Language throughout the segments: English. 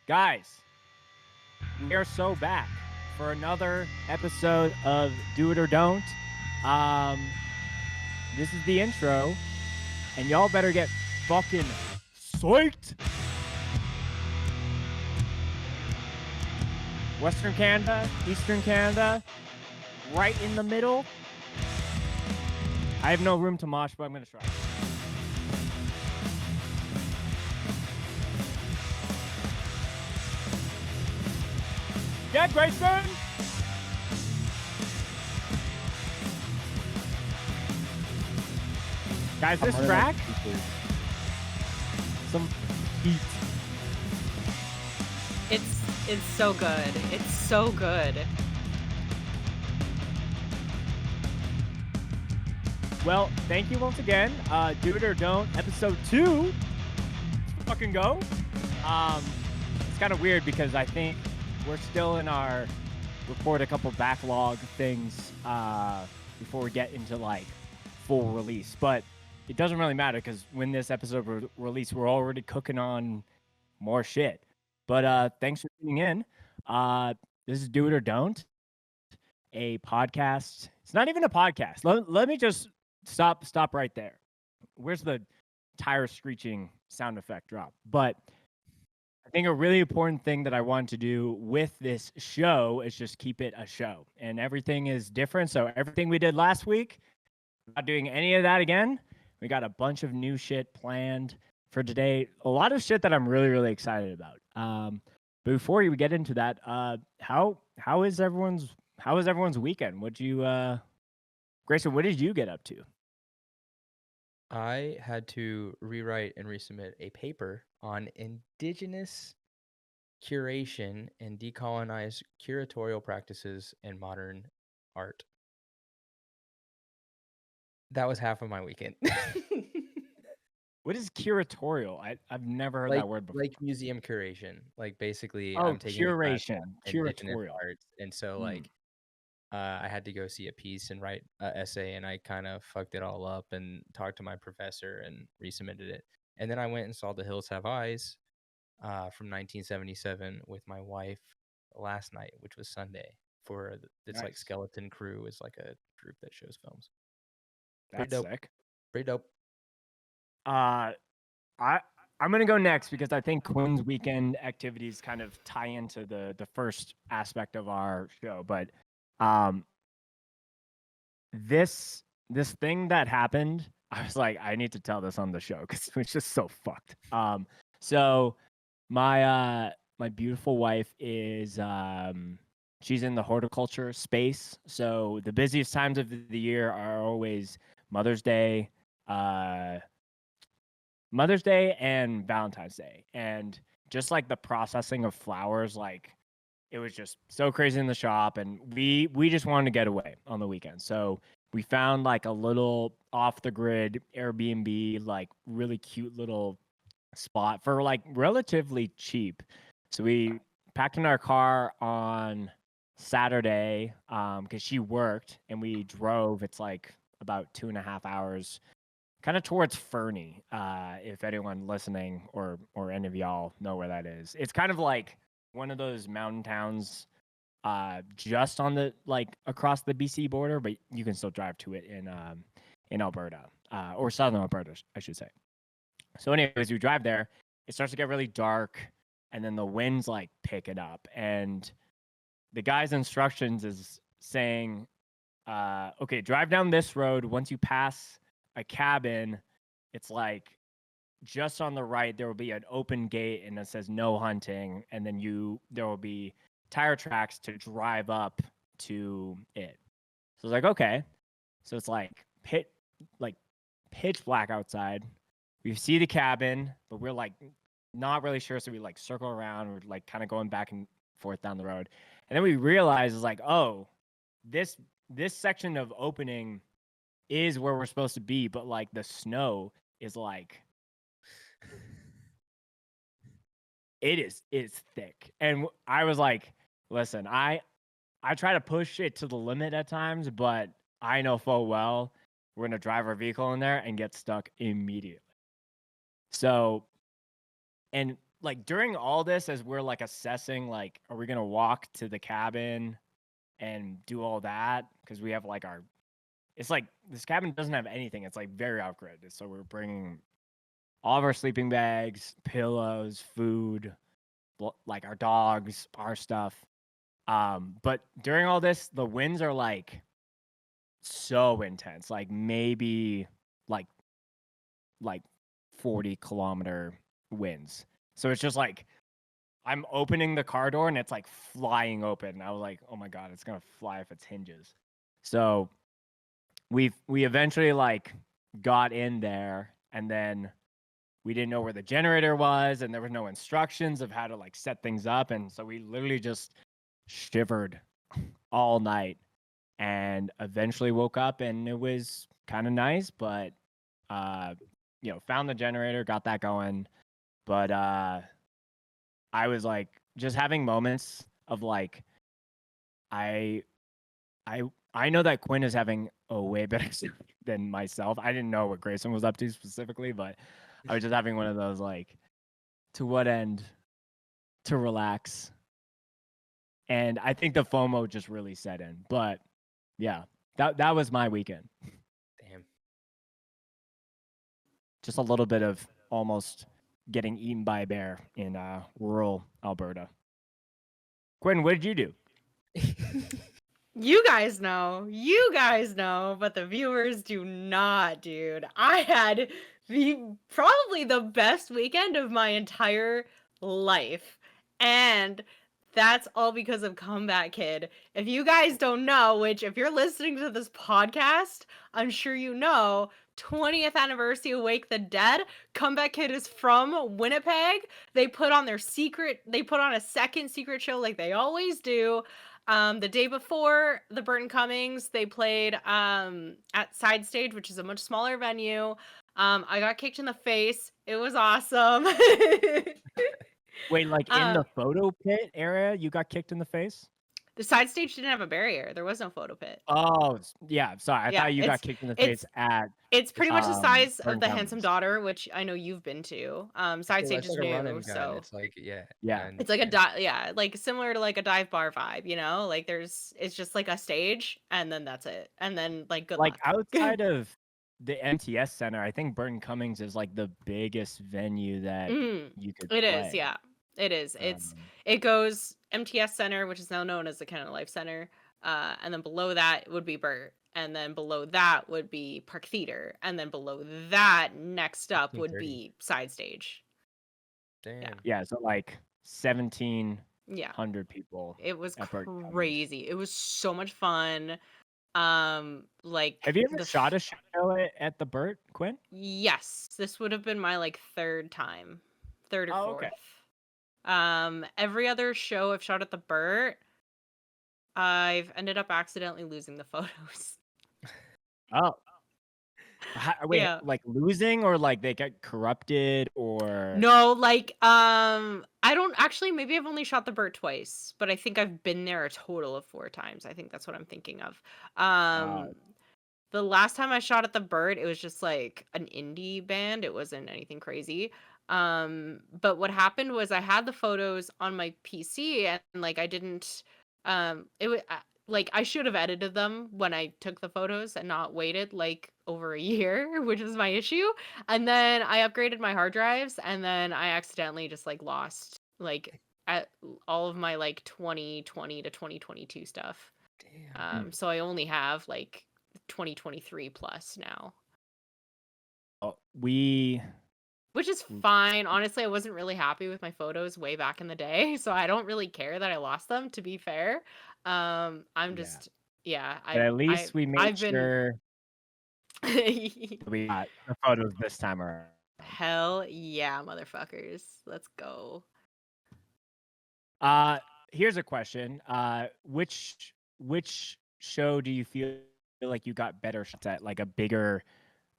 Guys, we are so back for another episode of Do It or Don't. Um, this is the intro, and y'all better get fucking psyched. Western Canada, Eastern Canada, right in the middle. I have no room to mosh, but I'm gonna try. Yeah, Grayson. Guys, this track, some heat. It's so good. It's so good. Well, thank you once again. Do It or Don't, episode 2. Let's fucking go. It's kind of weird because I think we're still in our record a couple backlog things before we get into like full release. But it doesn't really matter because when this episode released, we're already cooking on more shit. But thanks for tuning in. This is Do It or Don't, a podcast. It's not even a podcast. Let me just stop right there. Where's the tire screeching sound effect drop? But I think a really important thing that I want to do with this show is just keep it a show. And everything is different. So everything we did last week, not doing any of that again. We got a bunch of new shit planned for today. A lot of shit that I'm really, really excited about. But before we get into that, how is everyone's weekend? Grayson, what did you get up to? I had to rewrite and resubmit a paper on indigenous curation and decolonized curatorial practices in modern art. That was half of my weekend. What is curatorial? I've never heard that word before. Like museum curation. Like basically, Oh, I'm taking curation, indigenous curatorial. arts, and so I had to go see a piece and write an essay, and I kind of fucked it all up and talked to my professor and resubmitted it. And then I went and saw The Hills Have Eyes from 1977 with my wife last night, which was Sunday. It's like Skeleton Crew is like a group that shows films. That's sick. Pretty dope. I'm gonna go next because I think Quinn's weekend activities kind of tie into the first aspect of our show. But this thing that happened, I was like, I need to tell this on the show because it's just so fucked. So my beautiful wife is she's in the horticulture space. So the busiest times of the year are always Mother's Day and Valentine's Day. And just like the processing of flowers, like it was just so crazy in the shop. And we just wanted to get away on the weekend. So we found like a little off the grid Airbnb, like really cute little spot for like relatively cheap. So we packed in our car on Saturday because she worked, and we drove. It's like about 2.5 hours kind of towards Fernie, if anyone listening or any of y'all know where that is. It's kind of like one of those mountain towns just on the like across the BC border, but you can still drive to it in Alberta or southern Alberta, I should say. So anyways, we drive there. It starts to get really dark, and then the winds like pick it up, and the guy's instructions is saying, okay, drive down this road. Once you pass a cabin, it's like just on the right there will be an open gate and it says no hunting, and then there will be tire tracks to drive up to it. So it's like, okay. So it's like pitch black outside. We see the cabin, but we're like not really sure, so we like circle around. We're like kind of going back and forth down the road, and then we realize it's like, oh, this section of opening is where we're supposed to be, but like the snow is like it's thick. And I was like, listen, I try to push it to the limit at times, but I know full well we're gonna drive our vehicle in there and get stuck immediately. So, and like during all this, as we're like assessing, like, are we gonna walk to the cabin and do all that? Because we have like it's like this cabin doesn't have anything. It's like very off-grid. So we're bringing all of our sleeping bags, pillows, food, like our dogs, our stuff. But during all this, the winds are like so intense, like maybe like like 40-kilometer winds. So it's just like I'm opening the car door and it's like flying open. I was like, oh my god, it's gonna fly if its hinges. So we eventually like got in there, and then we didn't know where the generator was, and there was no instructions of how to like set things up, and so we literally just shivered all night, and eventually woke up, and it was kind of nice, but found the generator, got that going, but I was like just having moments of like I I know that Quinn is having a way better sleep than myself. I didn't know what Grayson was up to specifically, but I was just having one of those like, to what end to relax. And I think the FOMO just really set in. But yeah, that was my weekend. Damn. Just a little bit of almost getting eaten by a bear in rural Alberta. Quinn, what did you do? You guys know, but the viewers do not, dude. I had probably the best weekend of my entire life. And that's all because of Comeback Kid. If you guys don't know, which if you're listening to this podcast, I'm sure you know, 20th anniversary of Wake the Dead, Comeback Kid is from Winnipeg. They put on a second secret show like they always do. The day before the Burton Cummings, they played at Side Stage, which is a much smaller venue. I got kicked in the face. It was awesome. Wait, like in the photo pit area, you got kicked in the face? The Side Stage didn't have a barrier. There was no photo pit. Oh, yeah. Sorry, I Yeah, thought you got kicked in the face at It's pretty much the size Burton of the Handsome Cummings. Daughter, which I know you've been to. Side Well, Stage it's is like a run new, and gun. so It's like Yeah. I it's like understand. like similar to like a dive bar vibe, you know? Like it's just like a stage, and then that's it. And then like good Like luck. outside of the MTS Center, I think Burton Cummings is like the biggest venue that you could It is, play. yeah. It is. Um, It goes MTS Center, which is now known as the Canada Life Center, and then below that would be Burt, and then below that would be Park Theater, and then below that next up would 15:30. be Side Stage. Damn. yeah, so like Yeah. 1,700 people It was at Burton Cummings. crazy. It was so much fun. Like Have you ever shot a show at the Burt, Quinn? Yes, this would have been my like third time, third or Oh, fourth. okay. Every other show I've shot at the Burt, I've ended up accidentally losing the photos. Oh. Wait, Yeah. like losing, or like they get corrupted, or No, like I don't actually, maybe I've only shot the Burt twice, but I think I've been there a total of 4 times. I think that's what I'm thinking of. The last time I shot at the Burt, it was just like an indie band. It wasn't anything crazy. But what happened was I had the photos on my PC, and like I didn't it was like I should have edited them when I took the photos and not waited like over a year, which is my issue. And then I upgraded my hard drives, and then I accidentally just like lost like at all of my like 2020 to 2022 stuff. Damn. So I only have like 2023 plus now. Which is fine. Honestly, I wasn't really happy with my photos way back in the day, so I don't really care that I lost them, to be fair. I'm just but at least we made sure we got the photos this time around. Hell yeah, motherfuckers. Let's go. Here's a question. Which show do you feel like you got better shots at? Like a bigger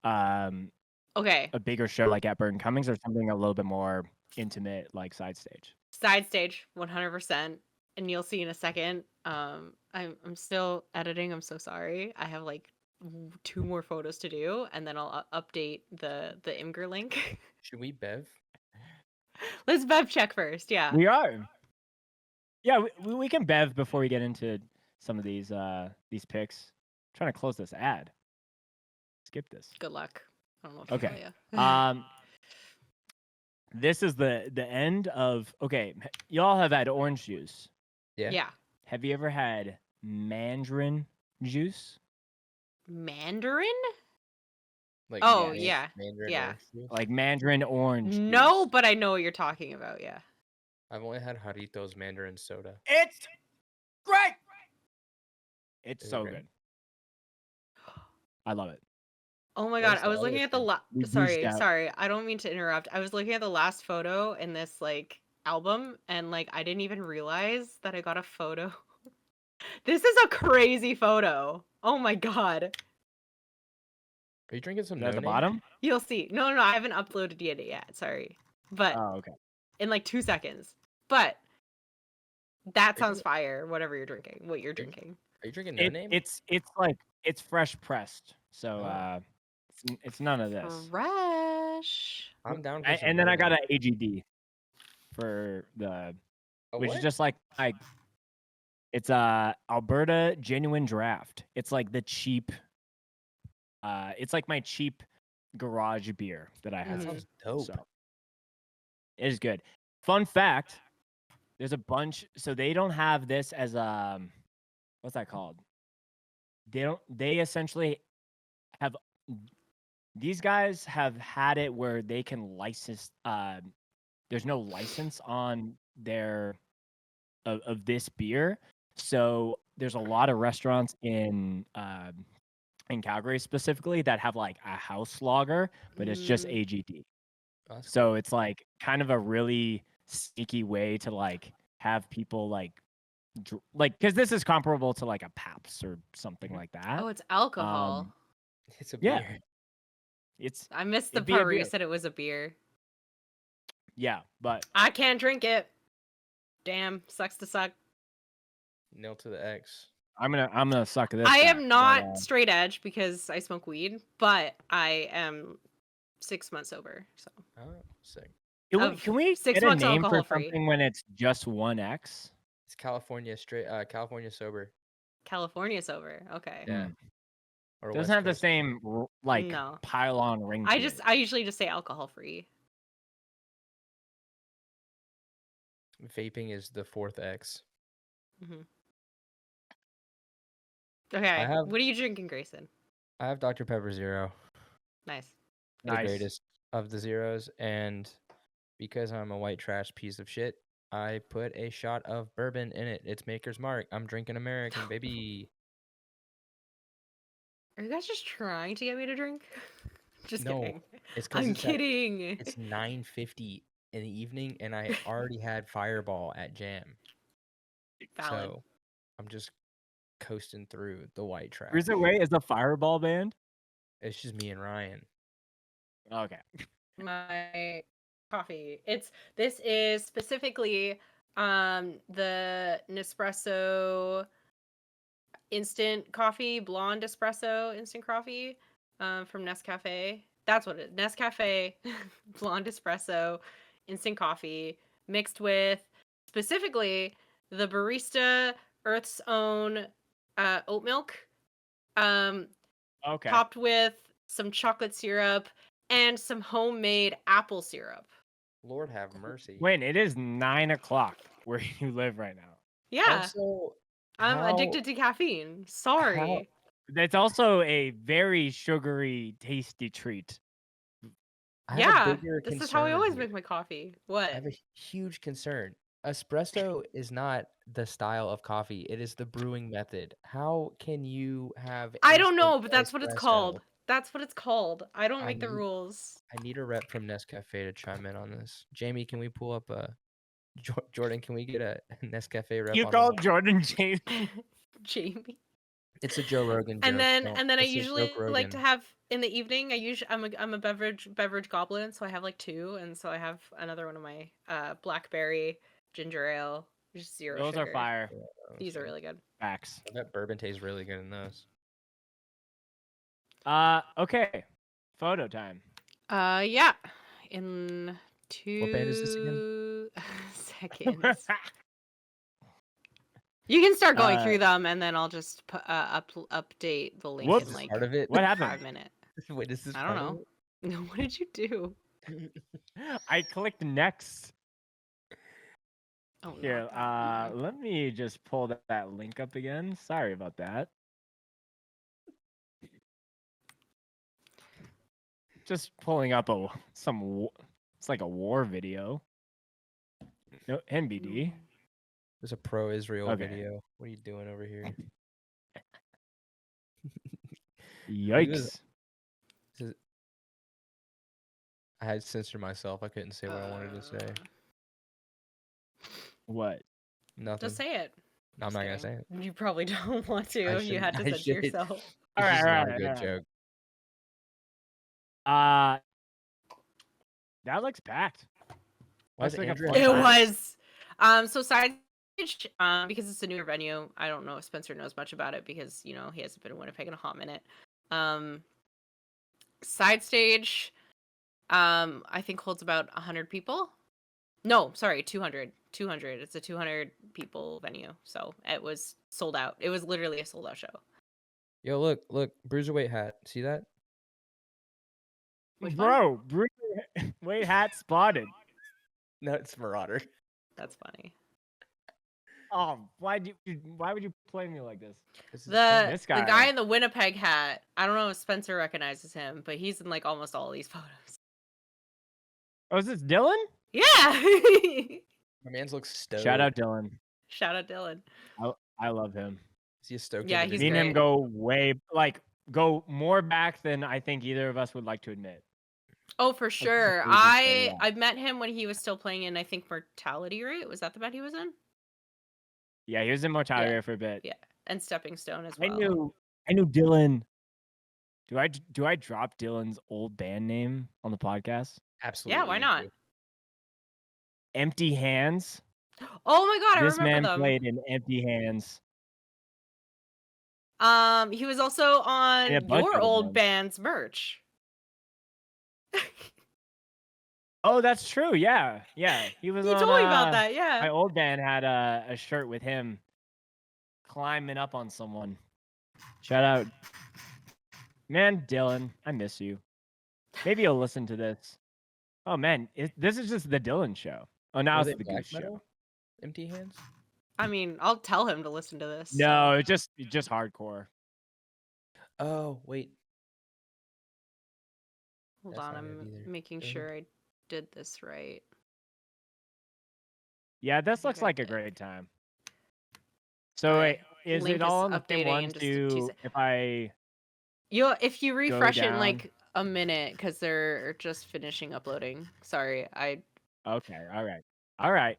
Okay. a bigger show like at Burton Cummings, or something a little bit more intimate like Side Stage? Side Stage, 100%. And you'll see in a second. I'm still editing. I'm so sorry. I have like 2 more photos to do, and then I'll update the Imgur link. Should we bev? Let's bev check first. Yeah. We are. Yeah, we can bev before we get into some of these picks. I'm trying to close this ad. Skip this. Good luck. I don't know what to Okay. tell you. This is the end of. Okay, y'all have had orange juice. Yeah. Yeah. Have you ever had mandarin juice? Mandarin? Like Oh, man- yeah. Mandarin Yeah. orange juice. Like mandarin orange No, juice. but I know what you're talking about. Yeah. I've only had Jarrito's Mandarin soda. It's great. It's Is it so great? good. I love it. Oh my What god, is I was the looking other at the thing? We boozed sorry, out. sorry. I don't mean to interrupt. I was looking at the last photo in this like album and like I didn't even realize that I got a photo. This is a crazy photo. Oh my god. Are you drinking some Is that at the No Name? bottom? You'll see. No, I haven't uploaded it yet. Sorry. But Oh, okay. in like 2 seconds. But that you sounds drinking- fire, whatever you're drinking. What you're drinking. Are you drinking No Name? It's like it's fresh pressed. So Oh. it's none of this. Fresh. I'm down for some And then No I got Name. an AGD for the A which is what? just like it's Alberta genuine draft. It's like the cheap it's like my cheap garage beer that I That have. sounds dope. So it is good. Fun fact, there's a bunch so they don't have this as what's that called? They essentially have these guys have had it where they can license there's no license on their of this beer. So there's a lot of restaurants in Calgary specifically that have like a house lager, but it's just AGD. Oh, that's So it's like kind of a really sneaky way to like have people like because this is comparable to like a Pabst or something like that. Oh, it's alcohol. It's a Yeah. beer. It's I missed the it'd be a part where you beer. said it was a beer. Yeah, but I can't drink it. Damn, sucks to suck. Nil to the X. I'm gonna suck this. I back, am not but, straight edge because I smoke weed, but I am 6 months sober. So Oh, sick. can we 6 get a months name for alcohol-free. something when it's just one X? It's California straight. California sober. California sober. Okay. Yeah. Or Doesn't West have the Coast. same like No. pile-on ring. I to it. usually just say alcohol free. Vaping is the fourth X. Okay. have- What are you drinking, Grayson? I have Dr. Pepper Zero, Nice. the greatest of the zeros, and because I'm a white trash piece of shit, I put a shot of bourbon in it. It's Maker's Mark. I'm drinking American, baby. Are you guys just trying to get me to drink? Just No, kidding. It's because I'm kidding. it's 9:50 in the evening, and I already had Fireball at Jam. Valid. So I'm just coasting through the white trash. Where's it way is a Fireball band? It's just me and Ryan. Okay. My coffee. This is specifically the Nespresso instant coffee, blonde espresso instant coffee from Nescafe. That's what it is. Nescafe blonde espresso instant coffee mixed with specifically the barista Earth's Own oat milk. Okay. Topped with some chocolate syrup and some homemade apple syrup. Lord have mercy. Wait, it is 9 o'clock where you live right now. Yeah, Also, I'm how- addicted to caffeine. Sorry. That's also a very sugary, tasty treat. I have a Yeah, bigger this is how I concern always here. make my coffee. I What? have a huge concern. Espresso is not the style of coffee. It is the brewing method. How can you have I don't know, instant but that's what it's espresso? called. That's what it's called. I don't I make the need- rules. I need a rep from Nescafe to chime in on this. Jamie, can we pull up a Jordan? Can we get a Nescafe rep? You on the call line? Jordan James? Jamie. It's a Joe Rogan joke. And then don't- I it's a usually joke like to Rogan. have in the evening. I'm a beverage goblin, so I have like 2, and so I have another one of my blackberry ginger ale, just 0 Those sugar. are fire. These are really good. Facts. I bet bourbon tastes really good in those. Okay. Photo time. Yeah. In What band is this again? 2 seconds. You can start going through them, and then I'll just update the link Whoops. in like Part of it. What 5 happened? minutes. Wait, is this I part don't of know. No, what did you do? it? I clicked next. Oh, not Here, that one. let me just pull that link up again. Sorry about that. Just pulling up it's like a war video. No, NBD. There's a pro-Israel Okay. video. What are you doing over here? Yikes. I had to censor myself. I couldn't say what I wanted to say. What? Nothing. Just say it. No, I'm not gonna say it. You probably don't want to. You shouldn't- had to I censor should. yourself. It's Alright, just not a alright, good alright. joke. That looks packed. Why is Looks like a Andrew fun It time. was. So side stage, because it's a newer venue. I don't know if Spencer knows much about it because he hasn't been in Winnipeg in a hot minute. Side stage, I think holds about 100 people. No, sorry, 200. 200. It's a 200 people venue, so it was sold out. It was literally a sold out show. Yo, look, bruiserweight hat. See that? Which one? Bro, wait, hat spotted. No, it's Marauder. That's funny. Oh, why would you play me like this? The guy. guy in the Winnipeg hat, I don't know if Spencer recognizes him, but he's in like almost all these photos. Oh, is this Dylan? Yeah. My man's looks stoked. Shout out Dylan. Shout out Dylan. I love him. Is he a stoked? Yeah, he's Me and him great. go more back than I think either of us would like to admit. Oh, for sure. we just say, yeah. I met him when he was still playing in, I think, Mortality Rate. Was that the band he was in? Yeah, he was in Mortality Rate for a bit. Yeah, and Stepping Stone as well. I knew Dylan. Do I drop Dylan's old band name on the podcast? Absolutely. Yeah, why not? Empty Hands. Oh my god, I This remember man them. played in Empty Hands. He was also on And a bunch your of old them. band's merch. Oh, that's true. Yeah. He was. You on, told me about that. Yeah. My old band had a shirt with him climbing up on someone. Shout out, man, Dylan. I miss you. Maybe you'll listen to this. Oh man, this is just the Dylan show. Oh, now Was it's it the black Goose show. metal? Empty Hands. I mean, I'll tell him to listen to this. No, it's just hardcore. Oh wait. Hold That's on, not it I'm either. making sure I did this right. Yeah, this think looks I like a did. great time. So Alright, wait, is link it all is on the same updating one in just 2 too? If I if you refresh it in down. like a minute, because they're just finishing uploading. Sorry, okay, all right.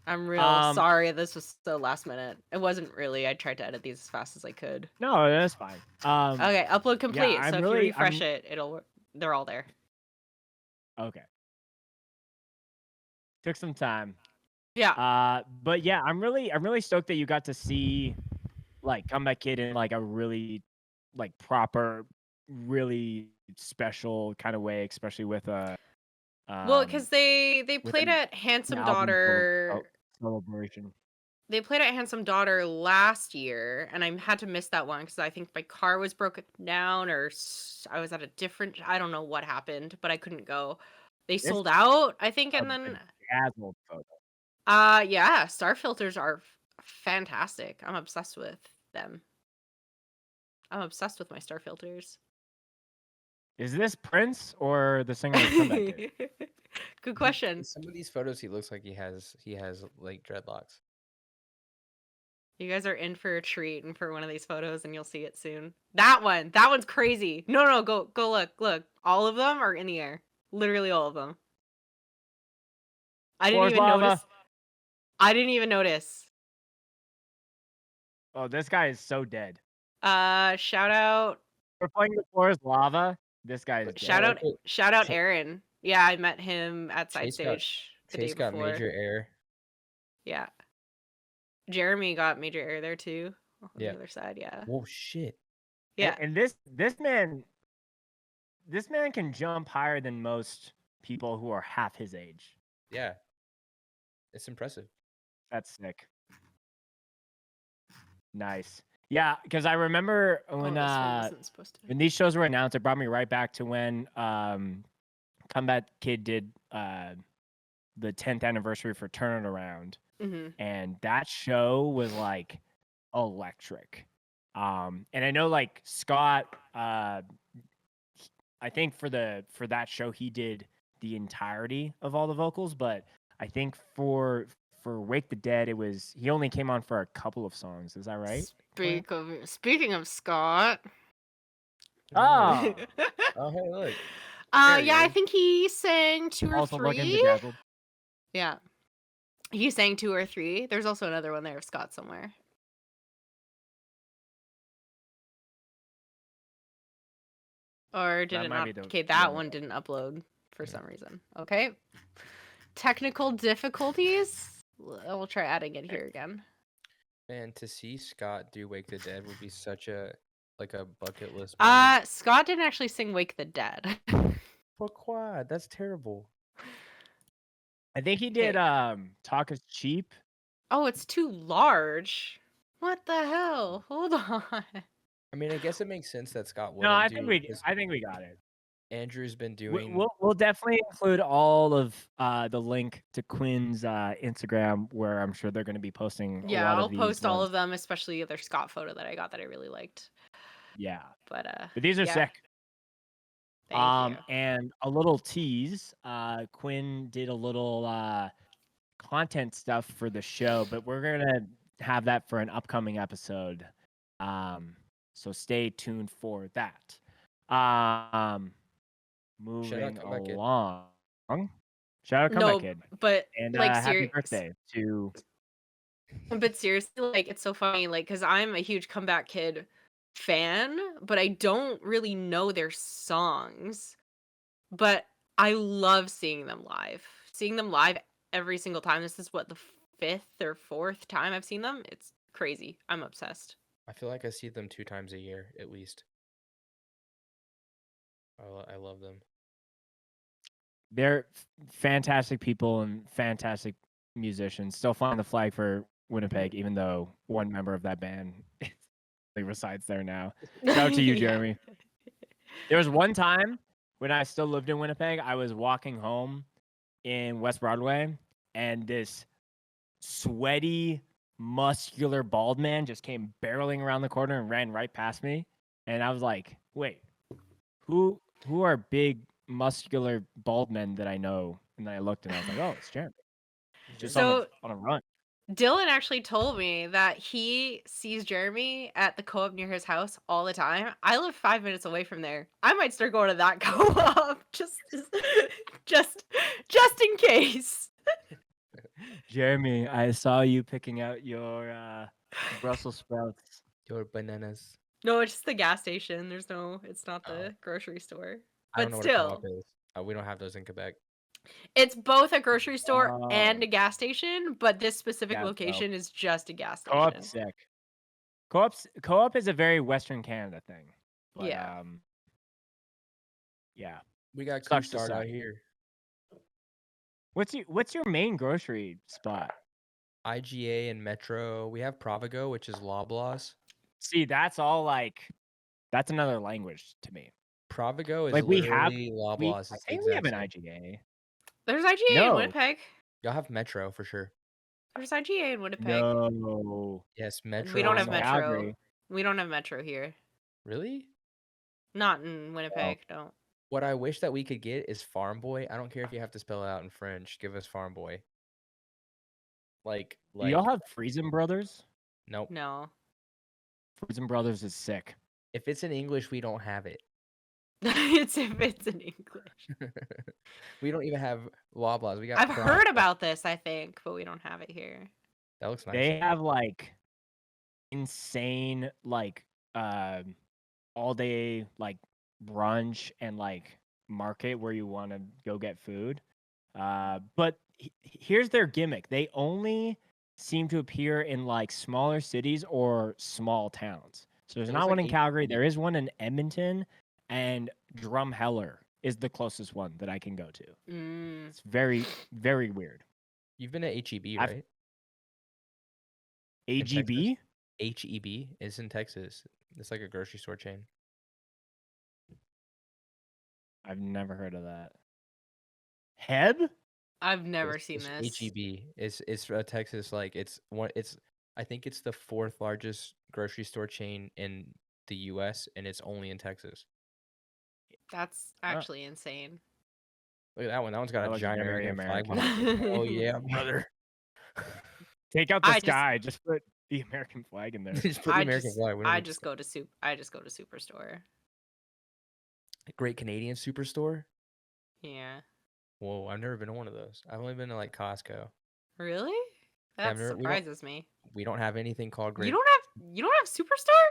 I'm real sorry this was so last minute. It wasn't really. I tried to edit these as fast as I could. No, that's fine. Okay, upload complete. I'm so if really- you refresh it, they're all there. Okay. Took some time. Yeah. But yeah, I'm really stoked that you got to see like Comeback Kid in like a really like proper, really special kind of way, especially with Well, because they with played an at Handsome album Daughter. celebration. They played at Handsome Daughter last year, and I had to miss that one because I think my car was broken down, or I was at a different. I don't know what happened, but I couldn't go. They sold out, I think, and then Dazzled photo. yeah, star filters are fantastic. I'm obsessed with them. I'm obsessed with my star filters. Is this Prince or the singer of Comeback Kid? Good question. In some of these photos, he looks like he has like dreadlocks. You guys are in for a treat and for one of these photos, and you'll see it soon. That one's crazy. No, go look. All of them are in the air. Literally all of them. I didn't even notice. I didn't even notice. Oh, this guy is so dead. Shout out. We're playing the floor is lava. This guy is dead. Shout out Aaron. Yeah, I met him at Side Stage the day Chase before. got major air. Yeah. Jeremy got major air there too. On Yeah. the other side, yeah. Whoa, shit. Yeah. And this man can jump higher than most people who are half his age. Yeah, it's impressive. That's sick. Nice. Yeah, because I remember when this one wasn't supposed to. when these shows were announced, it brought me right back to when Comeback Kid did the 10th anniversary for Turn It Around, and that show was like electric. And I know like Scott, I think for that show he did the entirety of all the vocals, but I think for Wake the Dead he only came on for a couple of songs. Is that right? Speaking of Scott. Oh. Oh, hey, look. Yeah, I think he sang 2 or Also 3. looking bedazzled. Yeah. He sang 2 or 3. There's also another one there of Scott somewhere. Or did it not? Okay, that one didn't upload for some reason. Okay. Technical difficulties. We'll try adding it here again. Man, to see Scott do Wake the Dead would be such a bucket list moment. Scott didn't actually sing Wake the Dead. Pourquoi? That's terrible. I think he did Talk Is Cheap. Oh, it's too large. What the hell? Hold on. I mean, I guess it makes sense that Scott No, wouldn't. I think we got it. Andrew's been doing. We'll definitely include all of the link to Quinn's Instagram, where I'm sure they're going to be posting. Yeah, I'll post all of them, especially their Scott photo that I got that I really liked. Yeah, but these are sick. Thank you. And a little tease. Quinn did a little content stuff for the show, but we're gonna have that for an upcoming episode. So stay tuned for that. Moving along. Shout out Comeback Kid. But and like, happy birthday to. But seriously, like, it's so funny, like, because I'm a huge Comeback Kid fan, but I don't really know their songs. But I love seeing them live. Seeing them live every single time. This is what, the 5th or 4th time I've seen them. It's crazy. I'm obsessed. I feel like I see them 2 times a year at least. I love them. They're fantastic people and fantastic musicians. Still flying the flag for Winnipeg, even though one member of that band resides there now. Shout out to you, Jeremy. There was one time when I still lived in Winnipeg, I was walking home in West Broadway, and this sweaty, muscular, bald man just came barreling around the corner and ran right past me. And I was like, wait, who are big, muscular, bald men that I know? And then I looked and I was like, oh, it's Jeremy. Just on a run. Dylan actually told me that he sees Jeremy at the co-op near his house all the time. I live 5 minutes away from there. I might start going to that co-op just in case. Jeremy, I saw you picking out your Brussels sprouts. Your bananas. No, it's just the gas station. It's not the grocery store. But I don't know still, what a co-op is. We don't have those in Quebec. It's both a grocery store and a gas station, but this specific location is just a gas station. Co-op's sick. Co-op is a very Western Canada thing. But, yeah. Yeah. We got Couche-Tard out here. What's your main grocery spot? IGA and Metro. We have Provigo, which is Loblaws. See, that's all that's another language to me. Provigo is like literally Loblaws. I think we have an IGA. There's IGA in Winnipeg. Y'all have Metro for sure. There's IGA in Winnipeg. No. Yes, Metro. We don't have Metro. Calgary. We don't have Metro here. Really? Not in Winnipeg, no. What I wish that we could get is Farm Boy. I don't care if you have to spell it out in French. Give us Farm Boy. Do y'all have Friesen Brothers? Nope. No. Friesen Brothers is sick. If it's in English, we don't have it. It's if it's in English. We don't even have Loblaws. I've heard about this, I think, but we don't have it here. That looks nice. They have insane all day brunch and market where you want to go get food. But here's their gimmick. They only seem to appear in smaller cities or small towns. So there's not one in Calgary. There is one in Edmonton and Drumheller is the closest one that I can go to. Mm. It's very, very weird. You've been at HEB, I've- right? AGB? HEB is in Texas. It's like a grocery store chain. I've never heard of that. Heb? I've never It's- seen it's this. HEB. It's Texas. Like it's one. It's I think it's the fourth largest grocery store chain in the U.S. and it's only in Texas. That's actually insane. Look at that one. That one's got That a looks giant very American flag. American. behind it. Oh yeah, brother. Take out the I just- sky. Just put the American flag in there. Just put the American flag. We don't I need just to- go to Superstore. Great Canadian Superstore. Yeah. Whoa, I've never been to one of those. I've only been to like Costco. Really? Yeah, That I've never- we don't- surprises me. We don't have anything called Great. You don't have Superstore?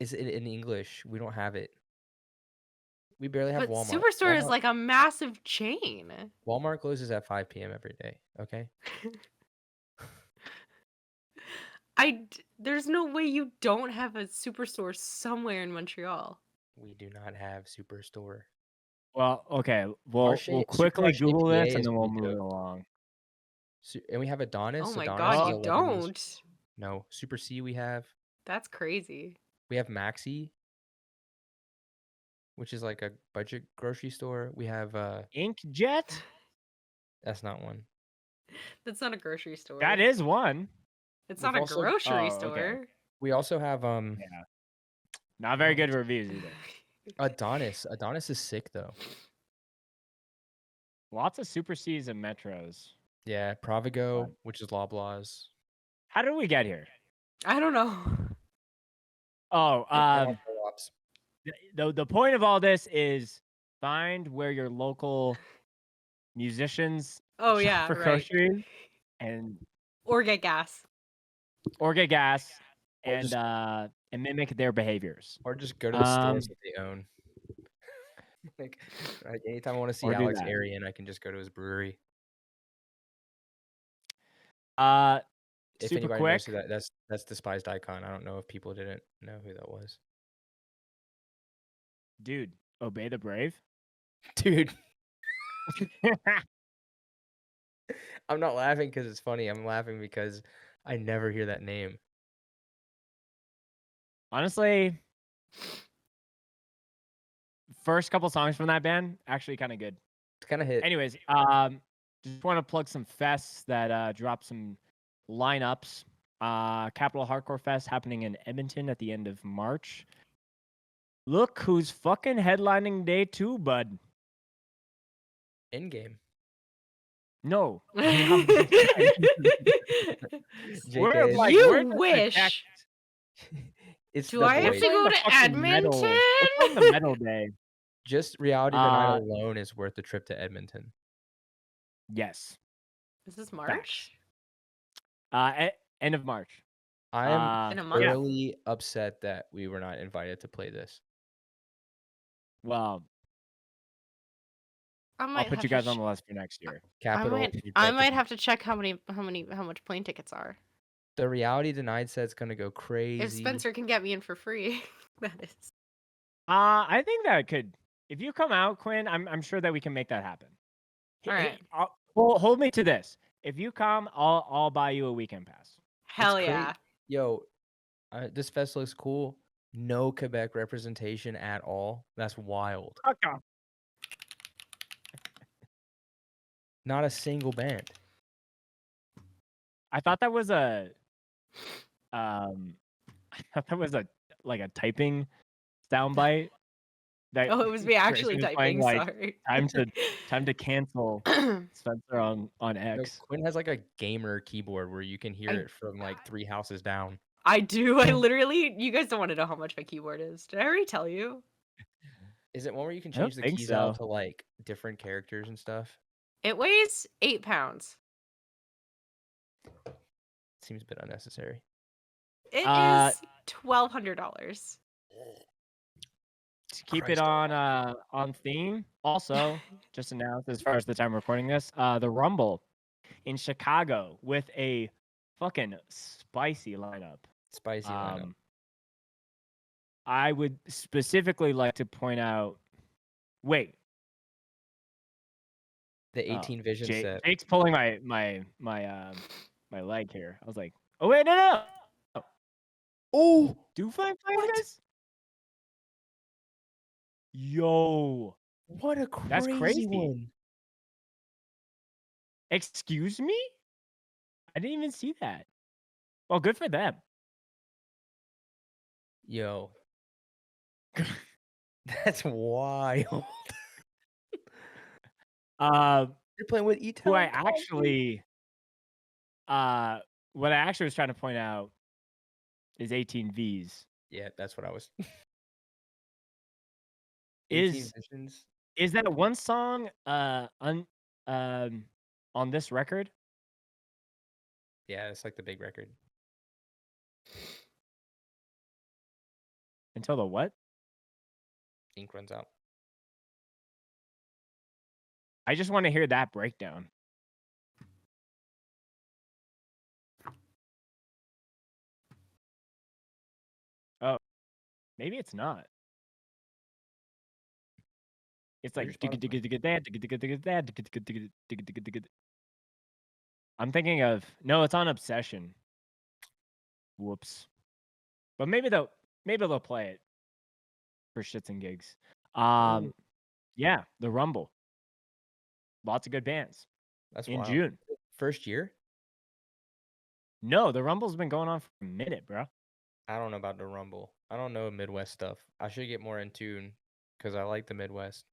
Is it in English? We don't have it. We barely have But Walmart. Superstore is Walmart- like a massive chain. Walmart closes at 5 p.m. every day. Okay. There's no way you don't have a Superstore somewhere in Montreal. We do not have Superstore. Well, okay. We'll Super quickly Rush Google APA this and is then we'll pretty move it dope. along. And we have Adonis. Oh my Adonis god, is you 11 years- don't. No, Super C we have. That's crazy. We have Maxi, which is like a budget grocery store. We have Inkjet? that's not one. That's not a grocery store. That is one. It's We've not a also- grocery Oh, okay. store. We also have Yeah. Not very good reviews either. Adonis. Adonis is sick though. Lots of Super Cs and Metros. Yeah, Provigo, which is Loblaws. How did we get here? I don't know. Oh, and Co-ops. the point of all this is find where your local musicians Oh shop yeah, for right. groceries and Or get gas. or get gas Or just- and mimic their behaviors. Or just go to the stores Um, that they own. like anytime I want to see Or do Alex that. Arian, I can just go to his brewery. If Super anybody quick. knows who that's Despised Icon. I don't know if people didn't know who that was. Dude, Obey the Brave. Dude, I'm not laughing because it's funny. I'm laughing because I never hear that name. Honestly, first couple songs from that band actually kind of good. It's kind of hit. Anyways, just want to plug some fests that dropped some lineups. Capital Hardcore Fest happening in Edmonton at the end of March. Look who's fucking headlining day 2, bud. In game. No. JK. like, You we're just wish. attacked. It's Do the I have voice. to go The to fucking metal- Edmonton? We're playing the metal day. Just Reality the Night alone is worth the trip to Edmonton. Yes. Is this March? End of March. I am In a month? really upset that we were not invited to play this. Well, I I'll might put have you to guys on the list for next year. Capital. I might have to check how much plane tickets are. The Reality Denied set's gonna go crazy. If Spencer can get me in for free, that is. I think that could. If you come out, Quinn, I'm sure that we can make that happen. All right. Hold me to this. If you come, I'll buy you a weekend pass. Hell cra- yeah. Yo, this fest looks cool. No Quebec representation at all. That's wild. Okay. Not a single band. I thought that was a I thought that was a typing soundbite. That Oh, it was me actually Grayson was playing, typing. like, Sorry. time to cancel Spencer on No, X. Quinn has like a gamer keyboard where you can hear I- it from like 3 houses down. I do. I literally. You guys don't want to know how much my keyboard is. Did I already tell you? Is it one where you can I don't change the think keys out so. to like different characters and stuff? It weighs 8 pounds. Seems a bit unnecessary. It is $1,200. To keep Christ it on theme. Also, just announced as far as the time we're recording this, the Rumble in Chicago with a fucking spicy lineup. Spicy lineup. I would specifically like to point out Wait. The 18 vision set. Jake's pulling my leg here. I was like, oh wait, no. Oh, Do 5 what? guys? Yo, What a that's crazy crazy. one. Excuse me? I didn't even see that. Well, good for them. Yo. That's wild. You're playing with E-Town. Who I actually what I actually was trying to point out is 18 V's. Yeah, that's what I was. 18 18 Visions. Is that one song on this record? Yeah, it's like the big record. Until the what? Ink runs out. I just want to hear that breakdown. Oh, maybe it's not. It's like I'm thinking of it's on Obsession. Whoops. But maybe they'll play it for shits and gigs. Yeah, the Rumble. Lots of good bands. That's in wild. June. First year? No, the Rumble's been going on for a minute, bro. I don't know about the Rumble. I don't know Midwest stuff. I should get more in tune because I like the Midwest.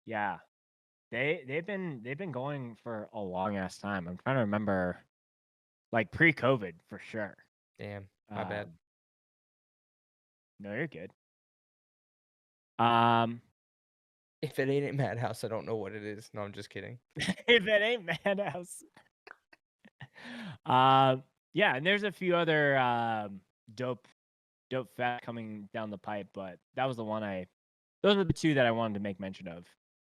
Yeah. They've been going for a long ass time. I'm trying to remember, like pre-COVID for sure. Damn, my bad. No, you're good. If it ain't Madhouse, I don't know what it is. No, I'm just kidding. If it ain't Madhouse. Yeah, and there's a few other dope fat coming down the pipe, but that was the one those are the two that I wanted to make mention of.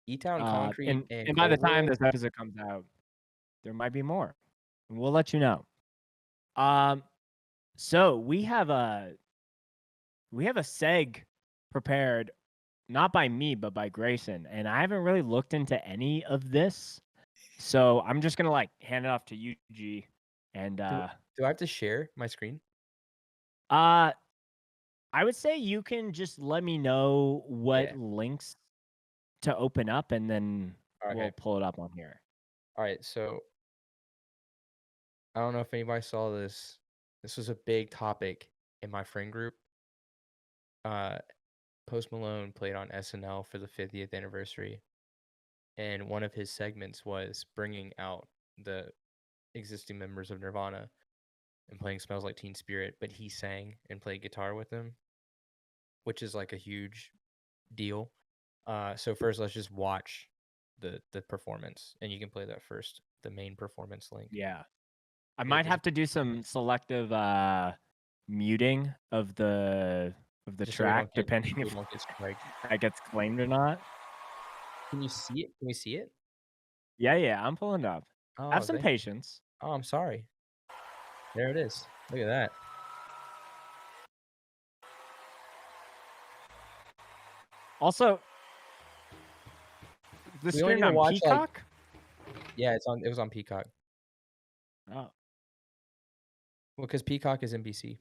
E-Town Concrete and by the time this episode comes out, there might be more. And we'll let you know. So we have a seg prepared, not by me, but by Grayson, and I haven't really looked into any of this. So I'm just gonna like hand it off to you, G. And do I have to share my screen? I would say you can just let me know what links to open up, and then we'll pull it up on here. All right, so I don't know if anybody saw this. This was a big topic in my friend group. Post Malone played on SNL for the 50th anniversary, and one of his segments was bringing out the existing members of Nirvana and playing Smells Like Teen Spirit, but he sang and played guitar with them, which is like a huge deal. So first, let's just watch the performance, and you can play that first, the main performance link. Yeah, I might have to do some selective muting of the track, depending if that gets claimed or not. Can you see it? Can we see it? Yeah, I'm pulling it up. Have some patience. Oh, I'm sorry. There it is. Look at that. Also, the stream on Peacock? Yeah, it was on Peacock. Oh. Well, because Peacock is NBC.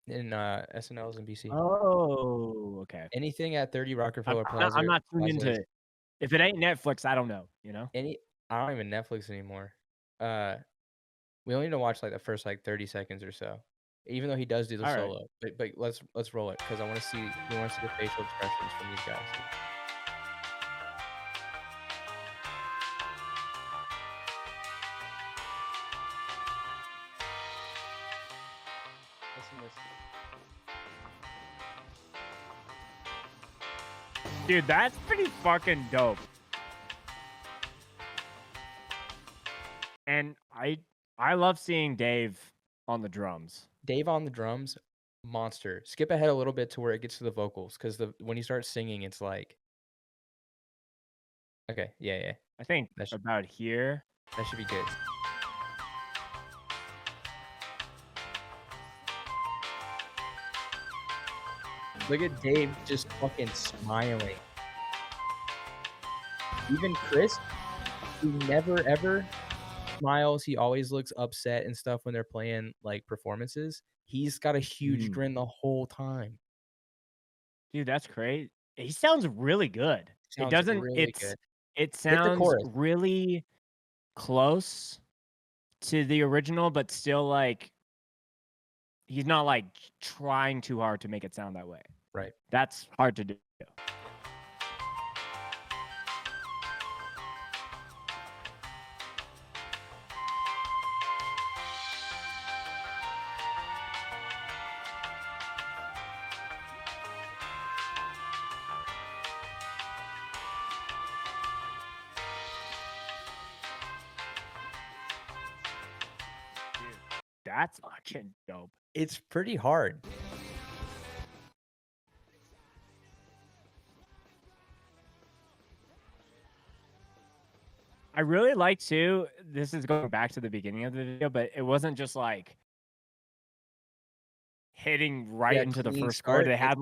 And SNL is NBC. Oh, okay. Anything at 30 Rockefeller Plaza. I'm not tuned into it. If it ain't Netflix, I don't know, you know? I don't even Netflix anymore. We only need to watch like the first like 30 seconds or so. Even though he does do the solo. Right. But let's roll it because we want to see the facial expressions from these guys. Dude, that's pretty fucking dope. And I love seeing Dave on the drums. Dave on the drums, monster. Skip ahead a little bit to where it gets to the vocals, because when you start singing, it's like, okay, yeah. I think that's about here. That should be good. Look at Dave just fucking smiling. Even Chris, who never ever smiles, he always looks upset and stuff when they're playing like performances. He's got a huge grin the whole time. Dude, that's great. He sounds really good. It Sounds doesn't. really good. It Hit the sounds chorus. really close to the original, but still like he's not like trying too hard to make it sound that way. Right. That's hard to do. That's fucking dope. It's pretty hard. I really like too. This is going back to the beginning of the video, but it wasn't just like hitting right Yeah, into the clean first chord. start. They It's had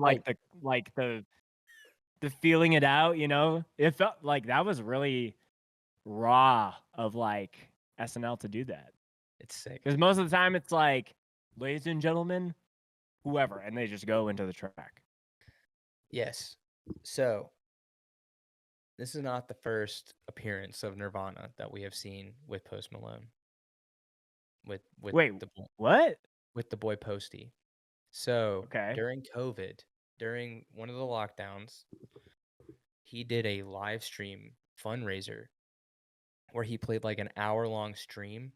like the feeling it out, you know? It felt like that was really raw of like SNL to do that. It's sick. Because most of the time it's like, ladies and gentlemen, whoever, and they just go into the track. Yes. So this is not the first appearance of Nirvana that we have seen with Post Malone. With Wait, the what? with the boy Posty. So Okay. during COVID, during one of the lockdowns, he did a live stream fundraiser where he played like an hour-long stream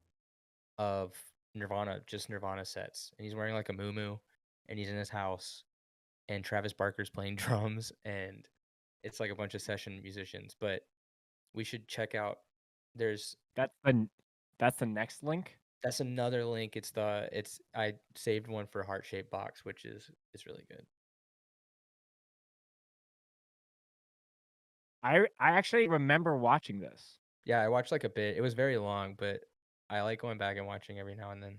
of Nirvana, just Nirvana sets. And he's wearing like a muumuu and he's in his house and Travis Barker's playing drums and it's like a bunch of session musicians. But we should check out there's That's the next link. that's another link. I saved one for Heart Shaped Box, which is really good. I actually remember watching this. Yeah, I watched like a bit. It was very long, but I like going back and watching every now and then.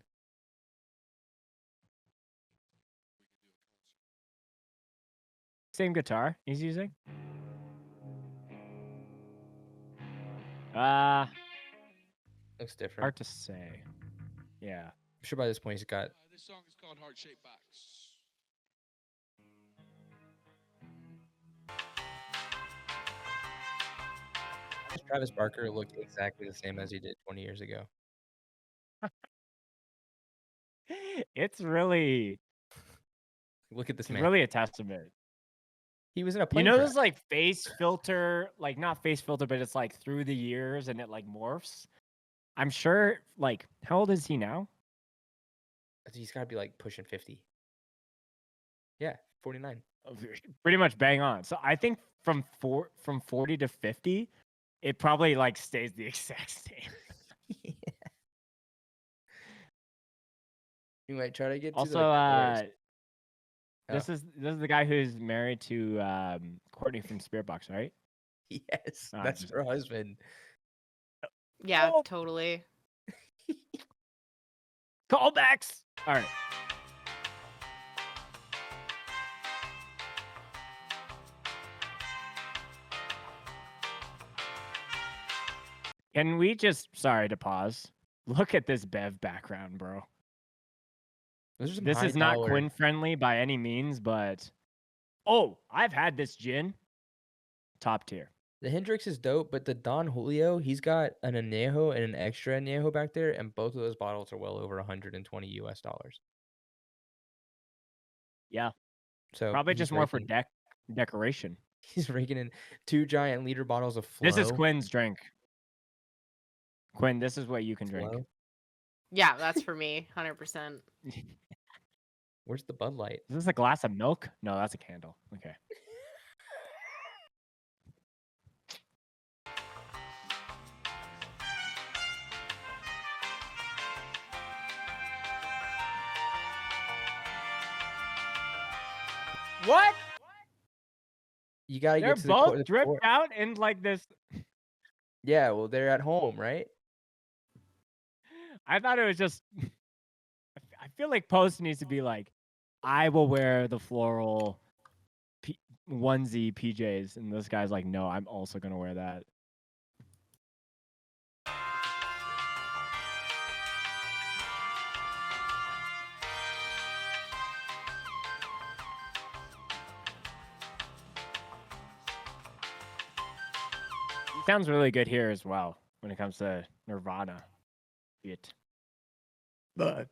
Same guitar he's using. Looks different. Hard to say. Yeah. I'm sure by this point he's got. This song is called Heart Shaped Box. Travis Barker looked exactly the same as he did 20 years ago. It's really Look at this it's man. really a testament. He was in a You plane know crash. this like face filter, like not face filter, but it's like through the years and it like morphs. I'm sure like how old is he now? He's got to be like pushing 50. Yeah, 49. Pretty much bang on. So I think from 40 to 50, it probably like stays the exact same. Yeah. You might try to get Also, to the chorus. this is the guy who's married to Courtney from Spirit Box, right? Yes, Oh, that's just- her husband. Yeah, Oh. totally. Callbacks. All right. Can we just, sorry to pause. Look at this Bev background, bro. Those are some This is not high-dollar- Quinn friendly by any means, but oh, I've had this gin. Top tier. The Hendrix is dope, but the Don Julio, he's got an añejo and an extra añejo back there, and both of those bottles are well over $120 US. Yeah. So Probably he's just more for raking- decoration. He's raking in 2 giant liter bottles of Flow. This is Quinn's drink. Quinn, this is what you can drink. Flow. Yeah, that's for me, 100%. Where's the Bud Light? Is this a glass of milk? No, that's a candle. Okay. What? You gotta They're get to the both the dripped chor- out in like this. Yeah, well, they're at home, right? I thought it was just. I feel like Post needs to be like, I will wear the floral onesie PJs, and this guy's like, no, I'm also gonna wear that. He sounds really good here as well when it comes to Nirvana. But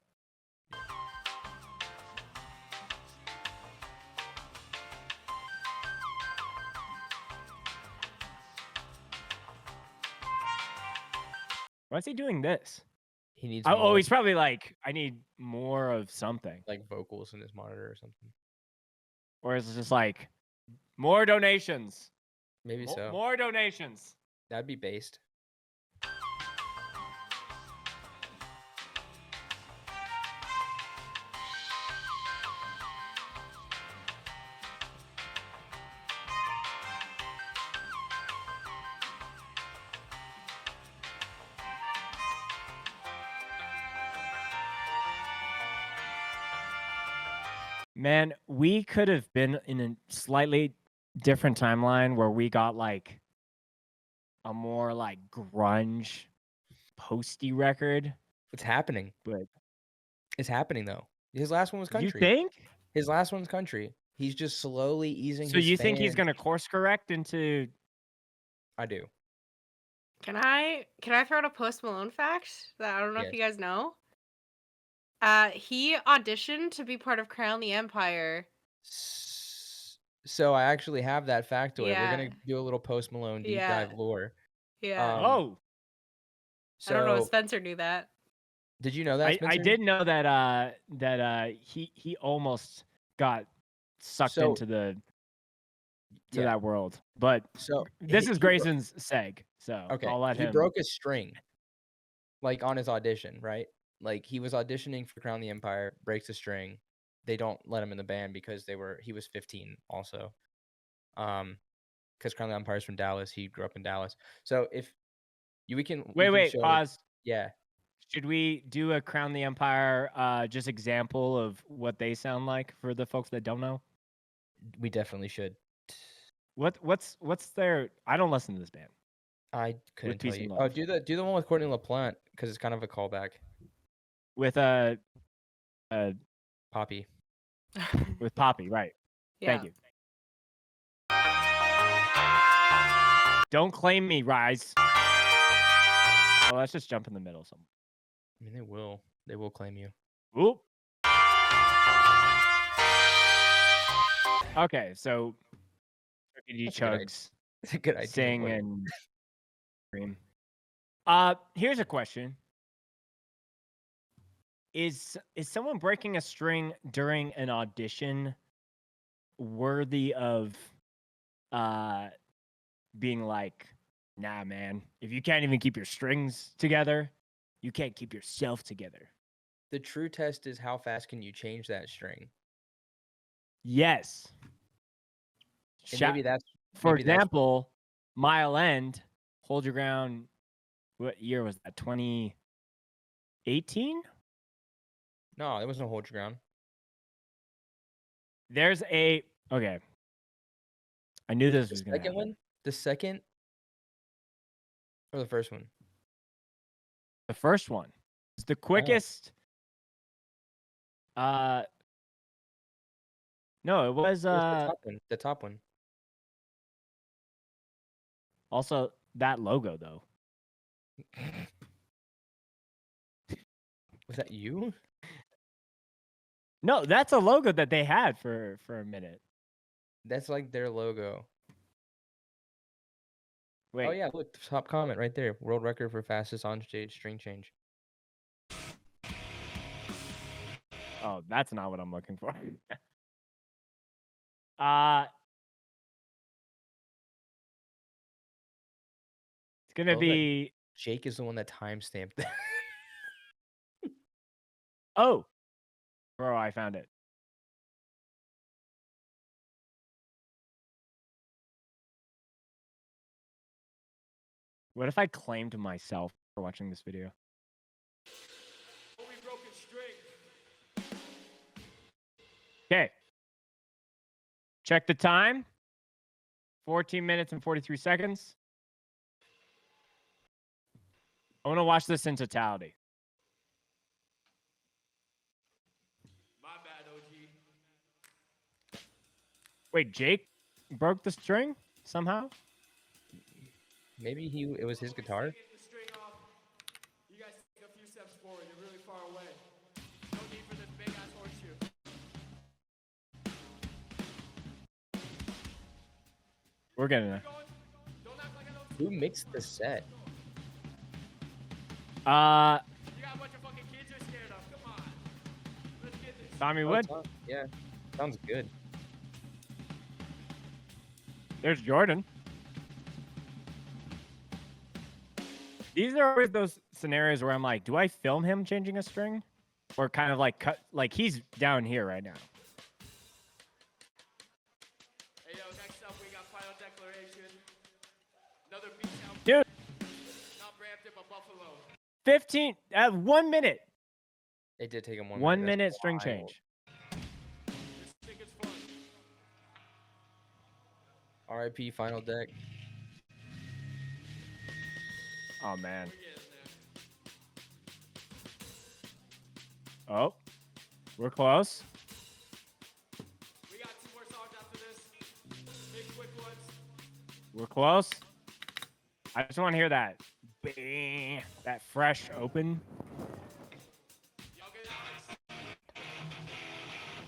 why is he doing this? He needs Oh, more, he's probably like, I need more of something. like vocals in his monitor or something. Or is it just like, more donations? Maybe so. More donations. That'd be based. Man, we could have been in a slightly different timeline where we got like a more like grunge posty record. It's happening. But It's happening though. His last one was country. you think? His last one's country. He's just slowly easing So his you think he's fans- gonna course correct into? I do. Can I throw out a Post Malone fact that I don't know if Yes. you guys know? He auditioned to be part of Crown the Empire. So I actually have that factoid. We're Yeah. gonna do a little Post Malone deep Yeah. dive lore. Yeah. Oh, So I don't know if Spencer knew that. did you know that? I Spencer? did know that he almost got sucked So- into the Yeah. that world, but So this he- is Grayson's seg, so Okay. I'll let he him. broke a string, like on his audition, right? Like he was auditioning for Crown the Empire, breaks a string. They don't let him in the band because he was 15 also. Because Crown the Empire is from Dallas. He grew up in Dallas. So if we can Wait, show, pause. Yeah. Should we do a Crown the Empire just example of what they sound like for the folks that don't know? We definitely should. What's their? I don't listen to this band. I couldn't Peace tell and you. Love. Oh, do the one with Courtney LaPlante because it's kind of a callback. With Poppy. with Poppy, right? Yeah. Thank you. Don't claim me, Rise. Oh, let's just jump in the middle somewhere. I mean, they will. They will claim you. Oop. Okay, so Rickety That's a good idea. Chugs It's a good idea. sing but- and scream. Here's a question. Is someone breaking a string during an audition worthy of being like, nah, man, if you can't even keep your strings together, you can't keep yourself together? The true test is how fast can you change that string. Yes. And maybe that's For maybe that's- example, Mile End, Hold Your Ground. What year was that? 2018? no, there was no hold your ground. There's a okay. I knew this The was gonna second happen. one, the second, or the first one. The first one is the quickest. No, it was It was the top one. The top one. also that logo though. Was that you? No, that's a logo that they had for a minute. That's like their logo. Wait. Oh yeah, look, top comment right there. World record for fastest onstage string change. Oh, that's not what I'm looking for. It's gonna Oh, that- be Jake is the one that timestamped that. oh, bro, I found it. What if I claimed myself for watching this video? Okay. Check the time. 14 minutes and 43 seconds. I want to watch this in totality. My bad, OG. Wait, Jake broke the string somehow? Maybe it was his guitar. Get the string off. You guys take a few steps forward. You're really far away. No need for this big ass horseshoe. We're getting there. Don't act like I don't. Who mixed the set? Uh, You got a bunch of fucking kids you're scared of. Come on. Let's get this. Tommy Oh, Wood. yeah, sounds good. There's Jordan. These are always those scenarios where I'm like, do I film him changing a string? Or kind of like cut, like he's down here right now. Hey, yo, next up, we got Final Declaration. Another beat down. Dude, Not Brampton, but Buffalo. 15, 1 minute. It did take him 1 minute. 1 That's minute string wild. change. This thing is fun. R.I.P. Final Deck. Oh, man. We're getting there. Oh, we're close. We got 2 more songs after this. Big quick ones. We're close. I just want to hear that. Bing, that fresh open. Y'all get Alex.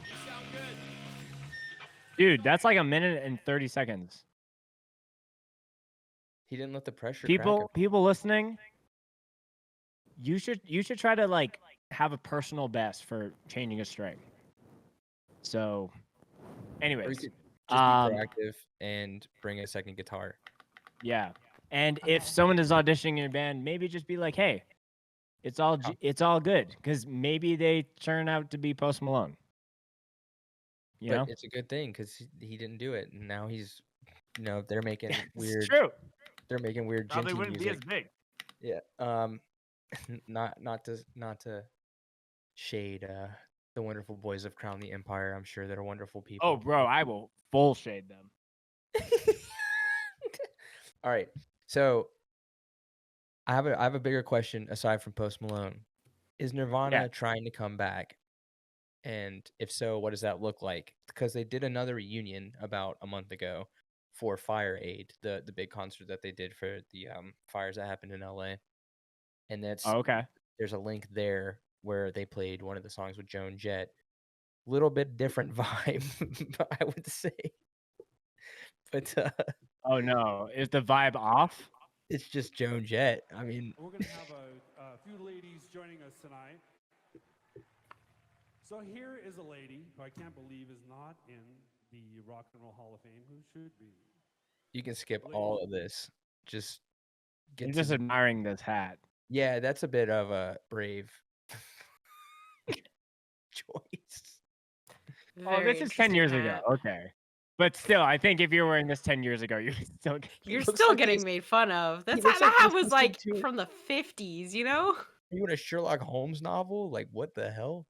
You sound good. Dude, that's like 1 minute and 30 seconds. He didn't let the pressure. crack him. People listening, you should try to like have a personal best for changing a string. So, Or you anyways, could just be um, proactive and bring a second guitar. yeah. And if someone is auditioning in a band, maybe just be like, "Hey, it's all good," because maybe they turn out to be Post Malone. You But know, it's a good thing because he didn't do it, and now he's, they're making it's weird. true. They're making weird Probably genty wouldn't music. be as big. Yeah. Not to shade the wonderful boys of Crown the Empire. I'm sure they're wonderful people. Oh, bro, I will full shade them. All right. So I have a bigger question aside from Post Malone. Is Nirvana Yeah. trying to come back? And if so, what does that look like? Because they did another reunion about a month ago for Fire Aid, the big concert that they did for the fires that happened in LA. And that's Oh, okay. there's a link there where they played one of the songs with Joan Jett. Little bit different vibe, I would say. But Oh no, is the vibe off? it's just Joan Jett. I mean, We're going to have a few ladies joining us tonight. So here is a lady who I can't believe is not in the Rock and Roll Hall of Fame, who should be. you can skip all of this. Just get I'm to just admiring this hat. yeah, that's a bit of a brave choice. Oh, Very this is 10 years interesting ago. hat. Okay. But still, I think if you're wearing this 10 years ago, you're still You're looks still like getting he's- made fun of. That's looks that like hat he's was listening like to- from the 50s, you know? Are you in a Sherlock Holmes novel? Like what the hell?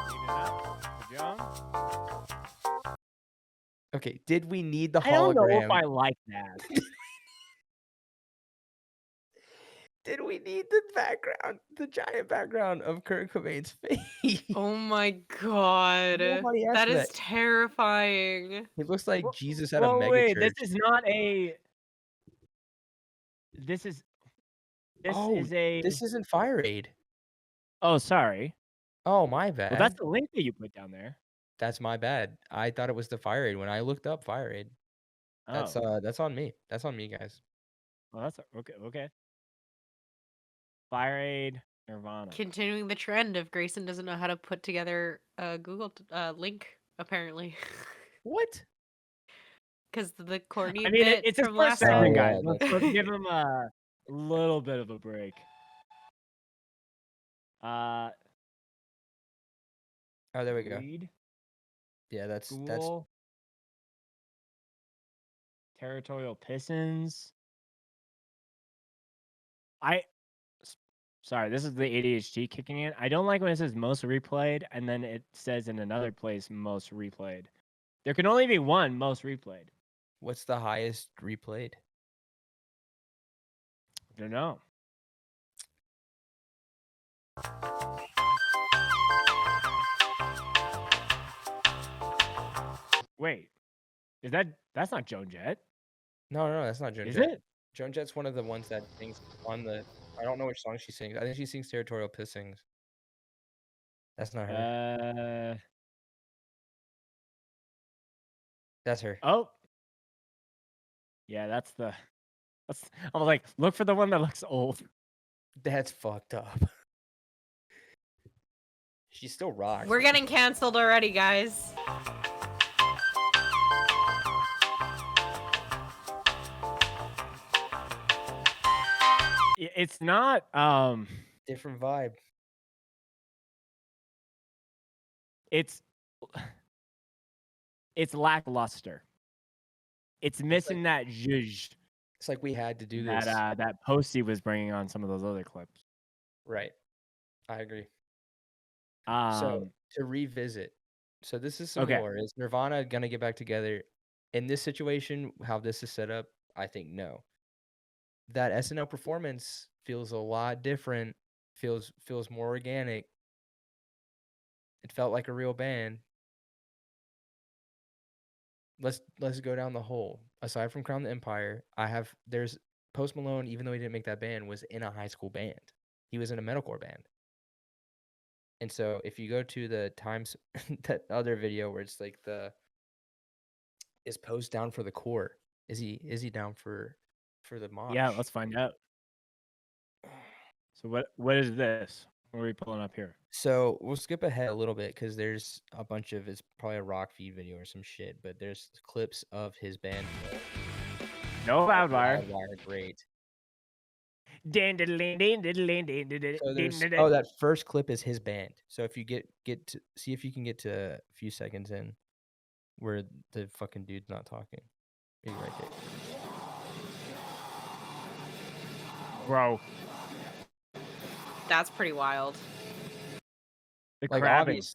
Leave it up for Joan. Okay, did we need the I don't know hologram? if I like that. Did we need the background, the giant background of Kurt Cobain's face? Oh my god. Nobody asked That for is that. terrifying. He looks like Well- Jesus at a Well, mega wait, church. this is not a. This is. This Oh, is a. This isn't Fire Aid. Oh, sorry. Oh, my bad. Well, that's the link that you put down there. That's my bad. I thought it was the Fire Aid when I looked up Fire Aid. Oh, That's on me. That's on me, guys. well, that's okay. Okay. Fire Aid, Nirvana. Continuing the trend of Grayson doesn't know how to put together a Google link, apparently. What? Because the corny I mean, bit it's his from first last segment, time. yeah, guys. Let's give him a little bit of a break. Oh, there we go. Weed, Yeah, that's School, Territorial Pistons. Sorry, this is the ADHD kicking in. I don't like when it says most replayed and then it says in another place most replayed. There can only be one most replayed. What's the highest replayed? I don't know. Wait, that's not Joan Jett? No, that's not Joan Is Jett. it? Joan Jett's one of the ones that sings on the. I don't know which song she sings. I think she sings Territorial Pissings. That's not her. That's her. Oh. Yeah, that's. I was like, look for the one that looks old. That's fucked up. She still rocks. We're getting canceled already, guys. It's not. Different vibe. It's lackluster. It's missing that zhuzh It's like we had to do this. that Posty was bringing on some of those other clips. Right. I agree. So to revisit, so this is some lore. Is Nirvana gonna get back together? In this situation, how this is set up, I think no. That SNL performance feels a lot different. Feels more organic. It felt like a real band. Let's go down the hole. Aside from Crown the Empire, there's Post Malone, even though he didn't make that band, was in a high school band. He was in a metalcore band. And so if you go to the Times that other video where it's like is Post down for the core? Is he down for the mosh? Yeah, let's find out. So what is this? What are we pulling up here? So we'll skip ahead a little bit because there's a bunch of it's probably a rock feed video or some shit, but there's clips of his band. No Loudwire. Great. So that first clip is his band. So if you get to see if you can get to a few seconds in where the fucking dude's not talking. Maybe right there. Bro. That's pretty wild. Like obvious.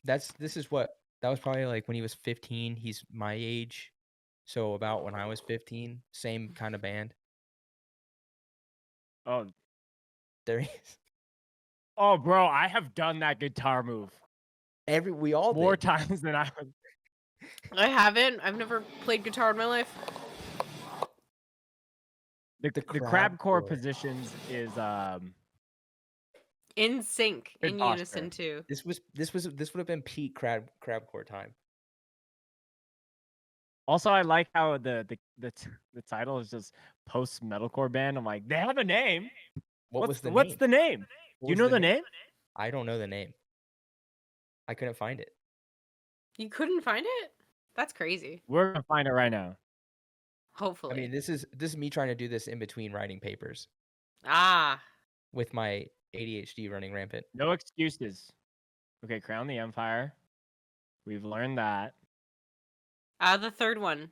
That was probably like when he was 15. He's my age. So about when I was 15, same kind of band. Oh, there he is. Oh, bro, I have done that guitar move. We all more did. times than I would. I haven't. I've never played guitar in my life. The crabcore positions is in sync, in posture. unison too. This would have been peak crabcore time. Also, I like how the title is just post metalcore band. I'm like, they have a name. What's the name? Do you know the name? I don't know the name. I couldn't find it. You couldn't find it? That's crazy. We're gonna find it right now. Hopefully. I mean, this is me trying to do this in between writing papers. With my ADHD running rampant. No excuses. Okay, Crown the Empire. We've learned that. The third one.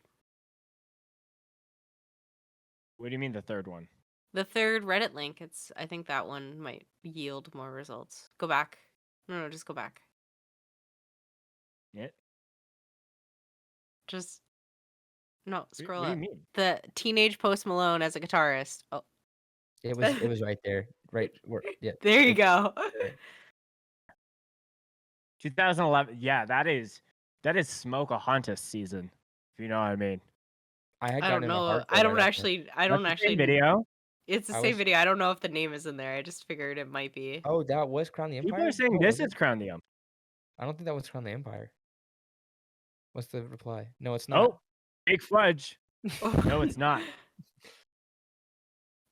What do you mean the third one? The third Reddit link. I think that one might yield more results. Go back. No, just go back. Yeah. Just no, scroll what up. Do you mean? The teenage Post Malone as a guitarist. Oh. It was right there. Right where, yeah. There you go. 2011. Yeah, that is Smokahontas season. If you know what I mean. I don't know. I don't actually video. It's the same video. I don't know if the name is in there. I just figured it might be. Oh, that was Crown the Empire? People are saying this is Crown the Empire. I don't think that was Crown the Empire. What's the reply? No, it's not. Oh, big fudge. No, it's not.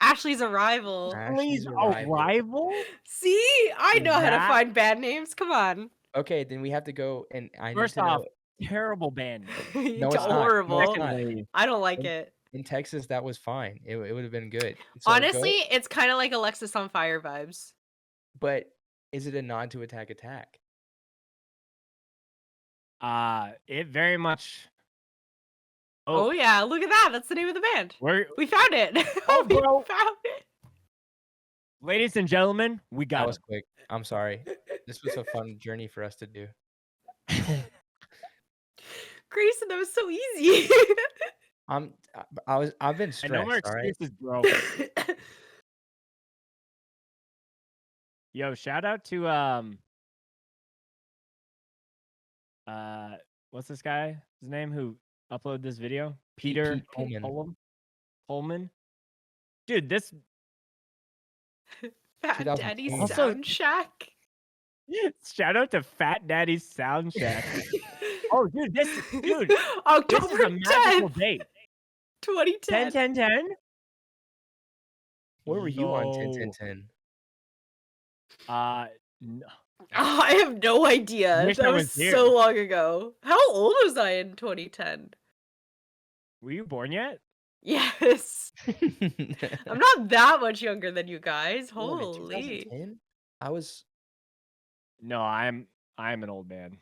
Ashley's Arrival. Ashley's Arrival? See? I know how to find band names. Come on. Okay, then we have to go and First off, terrible band name. No, it's horrible. Not. I don't like it. In Texas, that was fine. It would have been good. So honestly, it's kind of like Alexis on Fire vibes. But is it a nod to Attack Attack? It very much. Oh yeah, look at that. That's the name of the band. We found it. Oh, bro. We found it. Ladies and gentlemen, we That got was quick. I'm sorry. This was a fun journey for us to do. him. Grayson, that was so easy. I've been And no more stressed, all right? excuses, bro. Yo, shout out to what's this guy? His name who uploaded this video? Peter Pete Coleman. Coleman. Dude, this Fat Daddy 2010. Also- Sound Shack. shout out to Fat Daddy's Sound Shack. Oh, dude, this is a October magical 10th, date. 2010. 10-10-10? Where were you on Yo. 10-10-10? No. Oh, I have no idea. Wish That I was was here. so long ago. How old was I in 2010? Were you born yet? Yes. I'm not that much younger than you guys. Born in Holy. 2010? I was No, I'm an old man.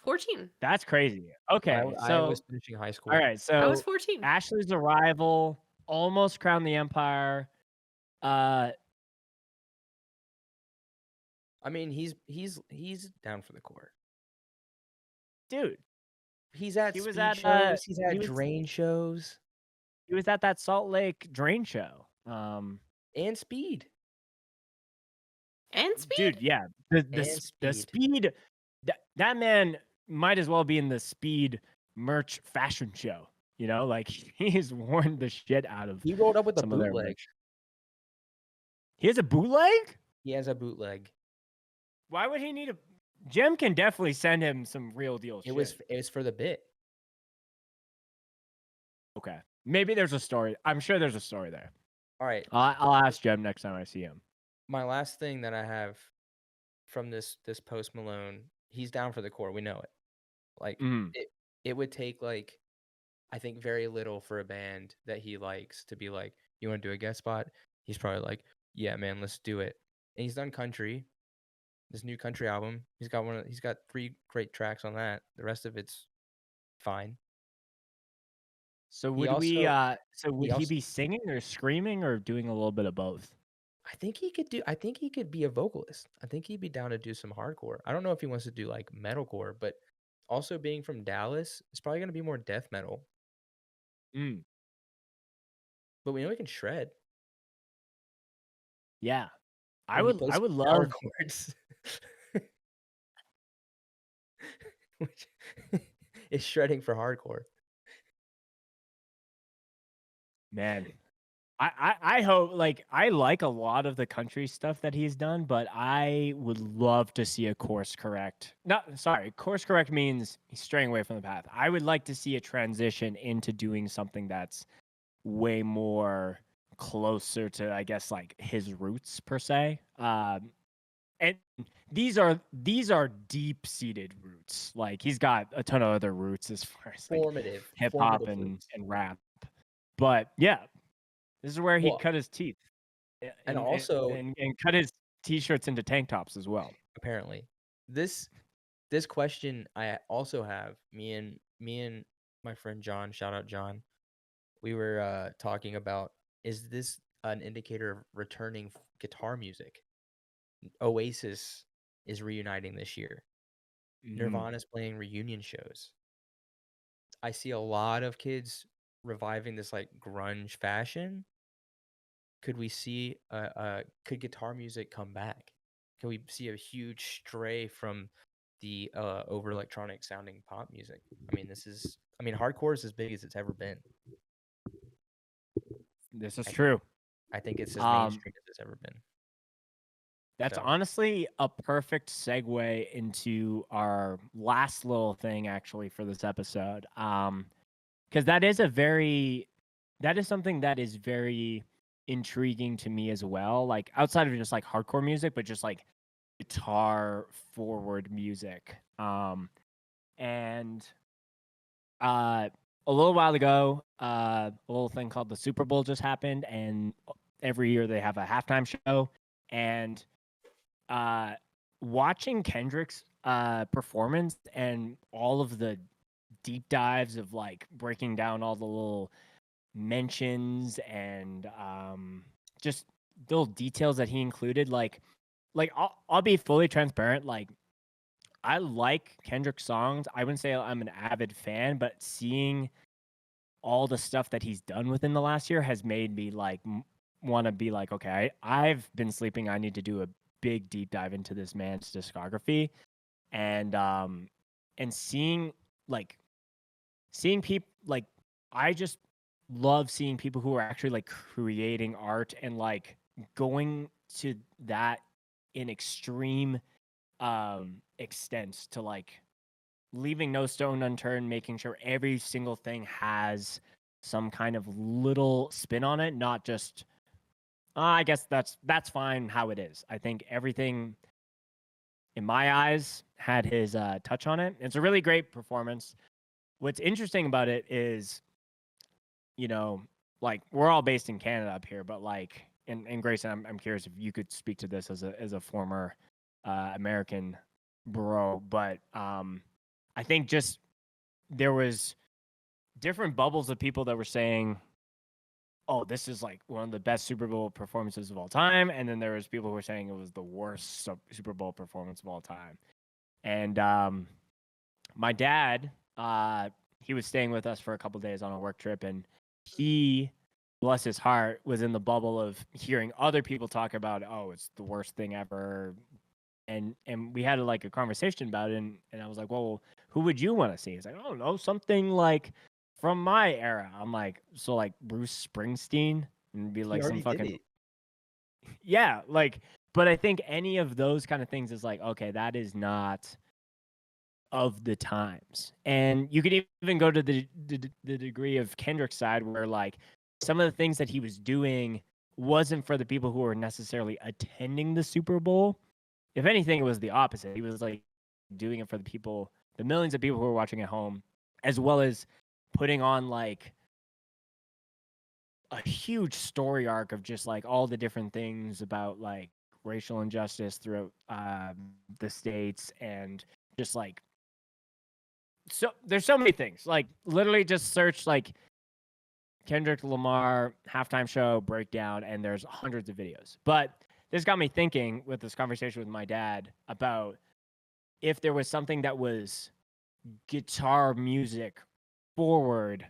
14. That's crazy. Okay, I was finishing high school. all right, so I was 14. Ashley's arrival almost crowned the empire. I mean, he's down for the court. Dude, He's at He was speed at, shows. He's at he was- drain shows he was at that Salt Lake Drain show. and speed. And speed? Dude, yeah, the And speed. That man might as well be in the speed merch fashion show. You know, like he's worn the shit out of He rolled up with a some of their bootleg. merch. He has a bootleg? He has a bootleg. Why would he need a? Jim can definitely send him some real deal shit. It was for the bit. Okay. Maybe there's a story. I'm sure there's a story there. All right. I'll ask Jem next time I see him. My last thing that I have from this post Malone, he's down for the core. We know it. Like Mm. it would take like I think very little for a band that he likes to be like, you want to do a guest spot? He's probably like, yeah, man, let's do it. And he's done country. This new country album. He's got 3 great tracks on that. The rest of it's fine. So He would we? also- So would he also- be singing or screaming or doing a little bit of both? I think he could be a vocalist. I think he'd be down to do some hardcore. I don't know if he wants to do like metalcore, but also being from Dallas, it's probably going to be more death metal. Mm. But we know he can shred. Yeah, I And he would. plays I would power love. chords. Which is shredding for hardcore. Man, I hope like I like a lot of the country stuff that he's done, but I would love to see a course correct. Course correct means he's straying away from the path. I would like to see a transition into doing something that's way more closer to, I guess, like his roots per se. And these are deep-seated roots. Like he's got a ton of other roots as far as like Formative. hip hop formative and roots. rap. But yeah, this is where he Well, cut his teeth, and also- and cut his t-shirts into tank tops as well. Apparently. This question I also have. Me and my friend John, shout out John. We were talking about, is this an indicator of returning guitar music? Oasis is reuniting this year. Nirvana's playing reunion shows. I see a lot of kids reviving this like grunge fashion. Could we see could guitar music come back? Can we see a huge stray from the over electronic sounding pop music? I mean, hardcore is as big as it's ever been. This is true. I think it's as mainstream as it's ever been. That's So- honestly a perfect segue into our last little thing actually for this episode. Because that is something that is very intriguing to me as well. Like outside of just like hardcore music, but just like guitar forward music. And a little while ago, a little thing called the Super Bowl just happened, and every year they have a halftime show. And watching Kendrick's performance and all of the deep dives of like breaking down all the little mentions and just little details that he included. Like I'll be fully transparent. Like I like Kendrick's songs. I wouldn't say I'm an avid fan, but seeing all the stuff that he's done within the last year has made me like want to be like, okay, I've been sleeping. I need to do a big deep dive into this man's discography, and seeing people like I just love seeing people who are actually like creating art and like going to that in extreme extents to like leaving no stone unturned, making sure every single thing has some kind of little spin on it, not just I guess that's fine how it is. I think everything in my eyes had his touch on it. It's a really great performance. What's interesting about it is, like we're all based in Canada up here, but like, and Grayson, I'm curious if you could speak to this as a former American bro, but I think just there was different bubbles of people that were saying, "Oh, this is like one of the best Super Bowl performances of all time," and then there was people who were saying it was the worst Super Bowl performance of all time. And my dad, he was staying with us for a couple days on a work trip, and he, bless his heart, was in the bubble of hearing other people talk about, "Oh, it's the worst thing ever." And we had like a conversation about it, and I was like, "Well, who would you want to see?" He's like, "I don't know, something like from my era." I'm like, "So like Bruce Springsteen?" And be He like some already did fucking it. yeah, like. But I think any of those kind of things is like, okay, that is not of the times. And you could even go to the degree of Kendrick's side where like some of the things that he was doing wasn't for the people who were necessarily attending the Super Bowl. If anything, it was the opposite. He was like doing it for the people, the millions of people who were watching at home, as well as putting on like a huge story arc of just like all the different things about like racial injustice throughout the states, and just like so there's so many things. Like literally just search like Kendrick Lamar halftime show breakdown, and there's hundreds of videos. But this got me thinking with this conversation with my dad about if there was something that was guitar music forward,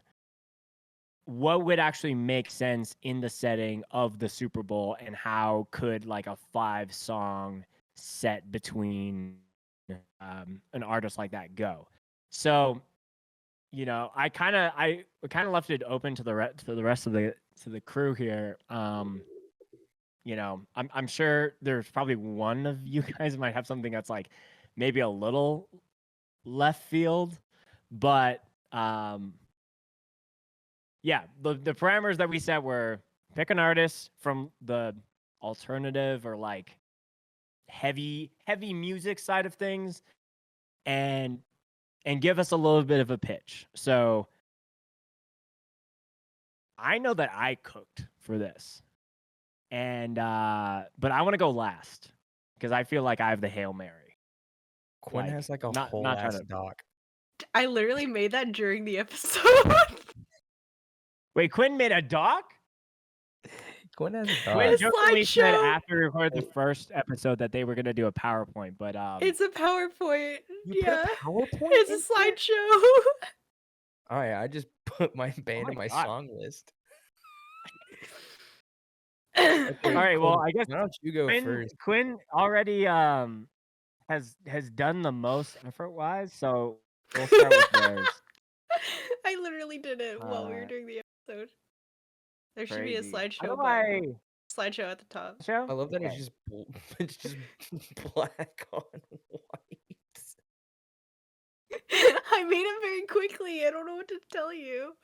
what would actually make sense in the setting of the Super Bowl, and how could like a 5-song set between an artist like that go? So, I kind of left it open to the rest of the crew here. I'm sure there's probably one of you guys might have something that's like maybe a little left field, but yeah, the parameters that we set were pick an artist from the alternative or like heavy music side of things, and give us a little bit of a pitch. So I know that I cooked for this, and but I want to go last because I feel like I have the Hail Mary. Quinn Like, has like a not whole trying ass to. doc. I literally made that during the episode. Wait, Quinn made a doc? Quinn has a Quinn A doc. jokingly said slideshow. after we recorded the first episode that they were gonna do a PowerPoint, but It's a PowerPoint. You Yeah. put a PowerPoint It's in a there? slideshow. All right, I just put my band my in my God. song list. all Okay, right. Well, Quinn, I guess why don't you go first? Quinn already has done the most effort wise, so we'll start with theirs. I literally did it while we were Uh, doing the episode. There should be a Crazy. How slideshow do button. Slideshow at the top. show? I love that Okay. it's just black on white. I made it very quickly. I don't know what to tell you.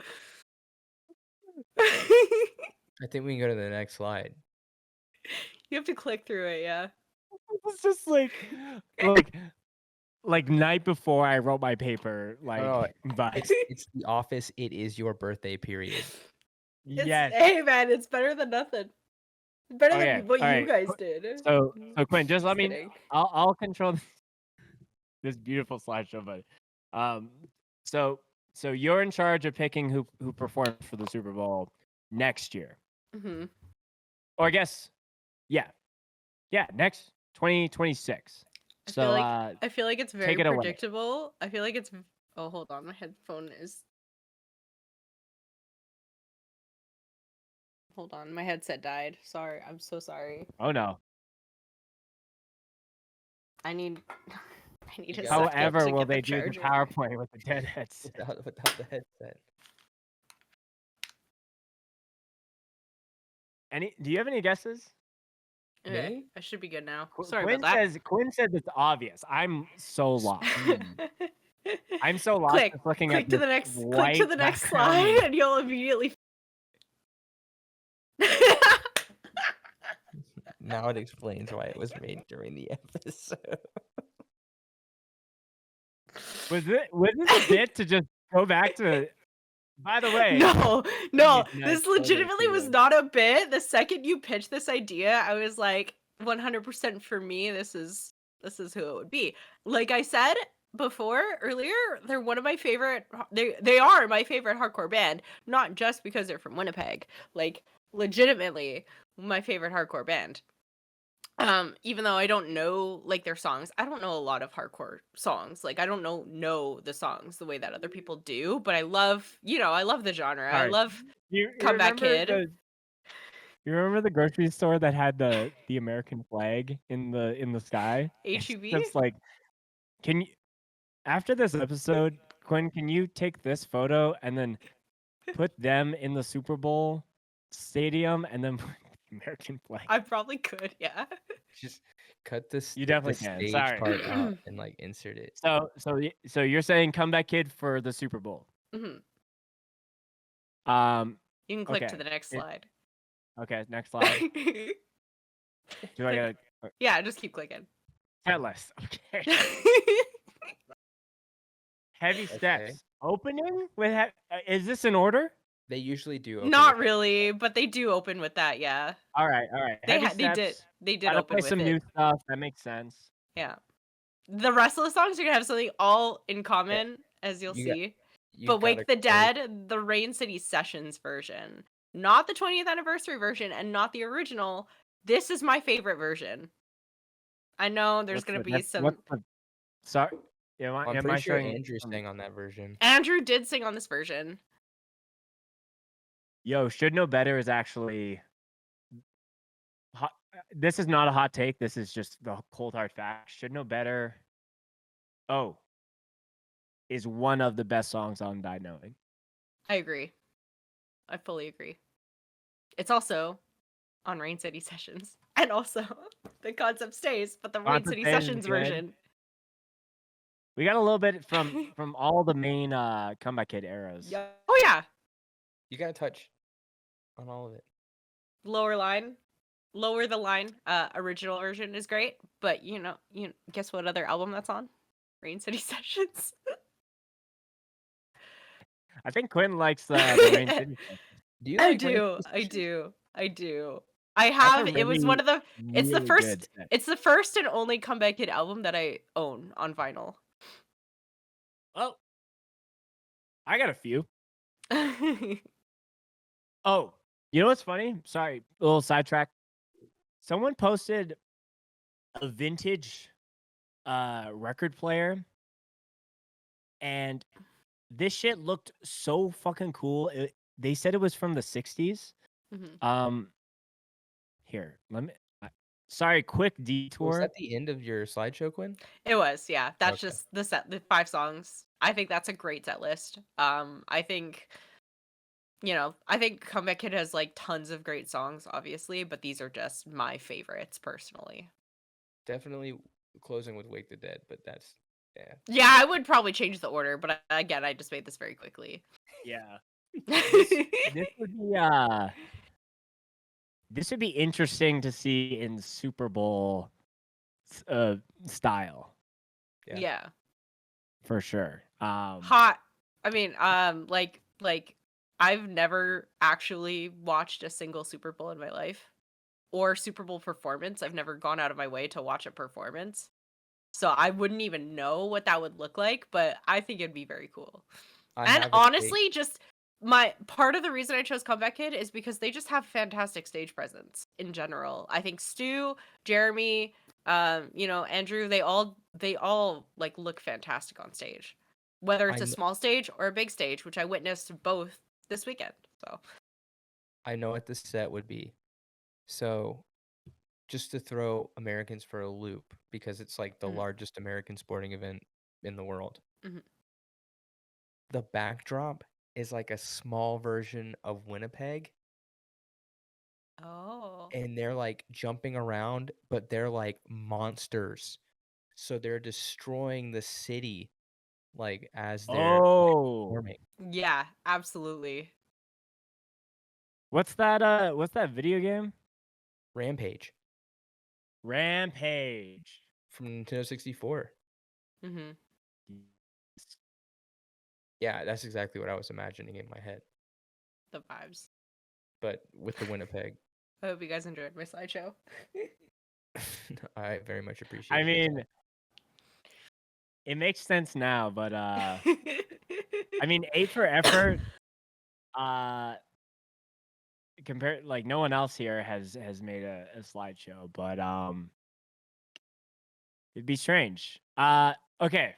I think we can go to the next slide. You have to click through it, yeah. It's just like night before I wrote my paper, like no, vibes. It's The Office. It is your birthday period. Yes. Hey man, it's better than nothing. Better Okay, than what all you right. guys did. So Quinn, just let Just me. kidding. I'll control this beautiful slideshow, but so So you're in charge of picking who performs for the Super Bowl next year, Mhm. or I guess, yeah, next 2026. So I feel like it's very take it away. predictable. I feel like it's. Oh, hold on, my headphone is. Hold on, my headset died. Sorry, I'm so sorry. Oh no. I need. I need You a gotta second However, to will get the they do the charger. PowerPoint with the dead heads? without the headset. Do you have any guesses? Okay, Me? I should be good now. Qu- Sorry Quinn about that. Quinn says it's obvious. I'm so lost. I'm so lost click, just looking click at to this the next, click to white the next background slide, and- and you'll immediately. Now it explains why it was made during the episode. Was this a bit to just go back to? By the way, No, nice this photo legitimately was too. not a bit. The second you pitched this idea, I was like, 100% for me, this is who it would be. Like I said before earlier, they're one of my favorite. They are my favorite hardcore band, not just because they're from Winnipeg. Like legitimately my favorite hardcore band. Even though I don't know like their songs, I don't know a lot of hardcore songs. Like I don't know the songs the way that other people do, but I love, I love the genre. I Sorry. love You Comeback remember Kid. you remember the grocery store that had the American flag in the sky? It's HEB? just like, can you after this episode, Quinn, can you take this photo and then put them in the Super Bowl stadium and then put the American flag? I probably could, yeah. Just cut this You the definitely can. stage Sorry. part out and like insert it. So you're saying Comeback Kid for the Super Bowl? Mhm. Um. You can click to Okay. the next slide. Okay. Next slide. Do I gotta Yeah, just keep clicking. set list? Okay. Heavy steps. Opening with is this in order? They usually do. Open Not with- really, but they do open with that, yeah. All right. They Heavy steps. did Gotta open play with some it. new stuff. That makes sense. Yeah. The rest of the songs are gonna have something all in common, as you'll You got- see. you But Wake gotta the close- Dead, the Rain City Sessions version, not the 20th anniversary version, and not the original. This is my favorite version. I know there's gonna be some. Sorry. Am I'm I pretty sure showing? Andrew sang on that version. Andrew did sing on this version. Yo, Should Know Better is actually. This is not a hot take. This is just the cold hard fact. Should Know Better. Oh. Is one of the best songs on Die Knowing. I agree. I fully agree. It's also on Rain City Sessions, and also the concept stays, but the Rain Concept City stays is Sessions good. version. We got a little bit from all the main Comeback Kid eras. Yeah. Oh yeah. You gotta touch on all of it. Lower the line. Original version is great, but guess what other album that's on? Rain City Sessions. I think Quinn likes the Rain City. Do you I like Rain do. City I Sessions? do. I do. It was really, one of the. It's the really first. good set. It's the first and only Comeback Kid album that I own on vinyl. Well, I got a few. Oh, you know what's funny? Sorry, a little sidetrack. Someone posted a vintage record player, and this shit looked so fucking cool. They said it was from the 60s. Mhm. Here, let me. Sorry, quick Was detour. that the end of your slideshow, Quinn? It was, yeah. That's Okay. just the 5 songs. I think that's a great set list. I think Comeback Kid has like tons of great songs, obviously, but these are just my favorites personally. Definitely closing with Wake the Dead, but that's yeah. Yeah, I would probably change the order, but again, I just made this very quickly. Yeah. This would be interesting to see in Super Bowl style Yeah. Yeah. for sure. Hot. I mean, like I've never actually watched a single Super Bowl in my life or Super Bowl performance. I've never gone out of my way to watch a performance. So I wouldn't even know what that would look like, but I think it'd be very cool. I And have a take. honestly, just my part of the reason I chose Comeback Kid is because they just have fantastic stage presence in general. I think Stu, Jeremy, Andrew, they all like look fantastic on stage. Whether it's a kn- small stage or a big stage, which I witnessed both this weekend. So I know what the set would be. So, just to throw Americans for a loop, because it's like the Mhm. largest American sporting event in the world. Mhm. The backdrop is like a small version of Winnipeg, Oh. and they're like jumping around, but they're like monsters. So they're destroying the city like as they're Oh, forming. Yeah, absolutely. what's that video game? Rampage Rampage. from Nintendo 64. Mhm. Yeah, that's exactly what I was imagining in my head, The vibes. but with the Winnipeg. I hope you guys enjoyed my slideshow. I very much appreciate I your mean, time. it makes sense now, but I mean, 8 for effort. Compared, like no one else here has made a slideshow, but it'd be strange. Okay,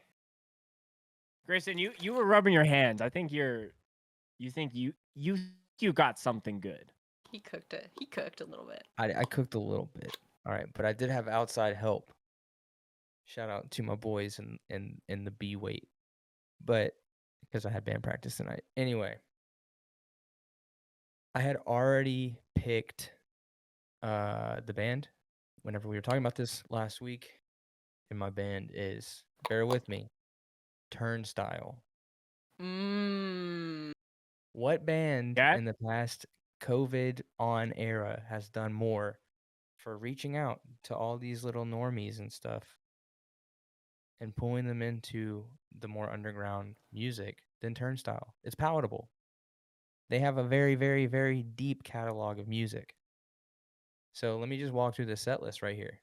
Grayson, you were rubbing your hands. I think you think you got something good. He cooked it. He cooked a little bit. I cooked a little bit. All right, but I did have outside help. Shout out to my boys in the B weight. But because I had band practice tonight. Anyway, I had already picked the band whenever we were talking about this last week. And my band is, bear with me, Turnstile. Mmm. What band Okay. in the past COVID on era has done more for reaching out to all these little normies and stuff and pulling them into the more underground music than Turnstile? It's palatable. They have a very, very, very deep catalog of music. So let me just walk through the set list right here.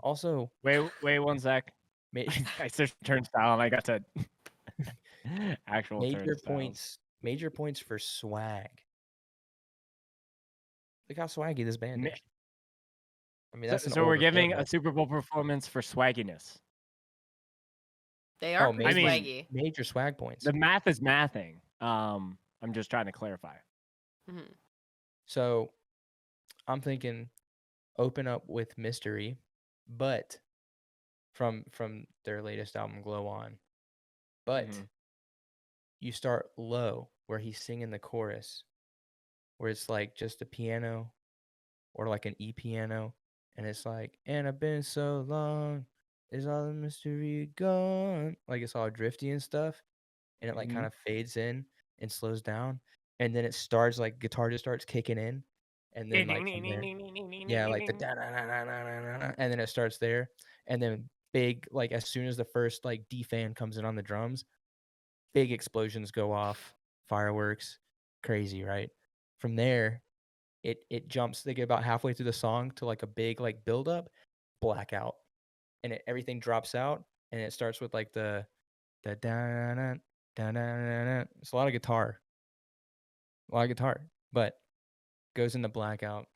Also, Wait 1 sec. ma- I searched turnstile and I got to actual major turnstiles. points for swag. Look how swaggy this band Ma- is. I mean, So, that's an so we're giving overkill. a Super Bowl performance for swagginess. They are Oh, pretty I mean, swaggy. major swag points. The math is mathing. I'm just trying to clarify. Mhm. So I'm thinking open up with Mystery, but from their latest album Glow On. But Mhm. you start low where he's singing the chorus, where it's like just a piano or like an E piano, and it's like, and I've been so long, is all the mystery gone? Like it's all drifty and stuff, and it like kind Mhm. of fades in and slows down, and then it starts like guitar just starts kicking in, and then like from there, yeah, like the da na na na na na na, and then it starts there, and then big like as soon as the first like D fan comes in on the drums, big explosions go off, fireworks, crazy, right? From there, it jumps. They get about halfway through the song to like a big like build up, blackout, and everything drops out, and it starts with like the da da da da. It's a lot of guitar, but goes into blackout,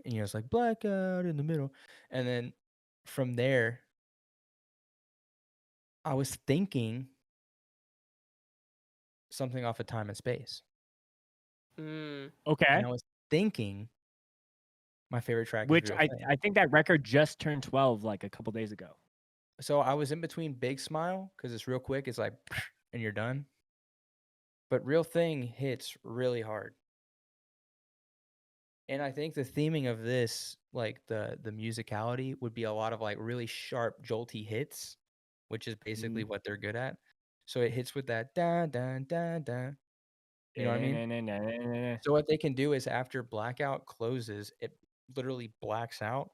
and it's like blackout in the middle, and then from there, I was thinking something off of Time and Space, Mm. Okay. and I was thinking my favorite track is Which Real I Thing. I think that record just turned 12 like a couple days ago. So I was in between Big Smile because it's real quick. It's like, and you're done. But Real Thing hits really hard. And I think the theming of this, like the musicality, would be a lot of like really sharp, jolty hits, which is basically what they're good at. So it hits with that da da da da. You know what I mean? So what they can do is after blackout closes, it literally blacks out,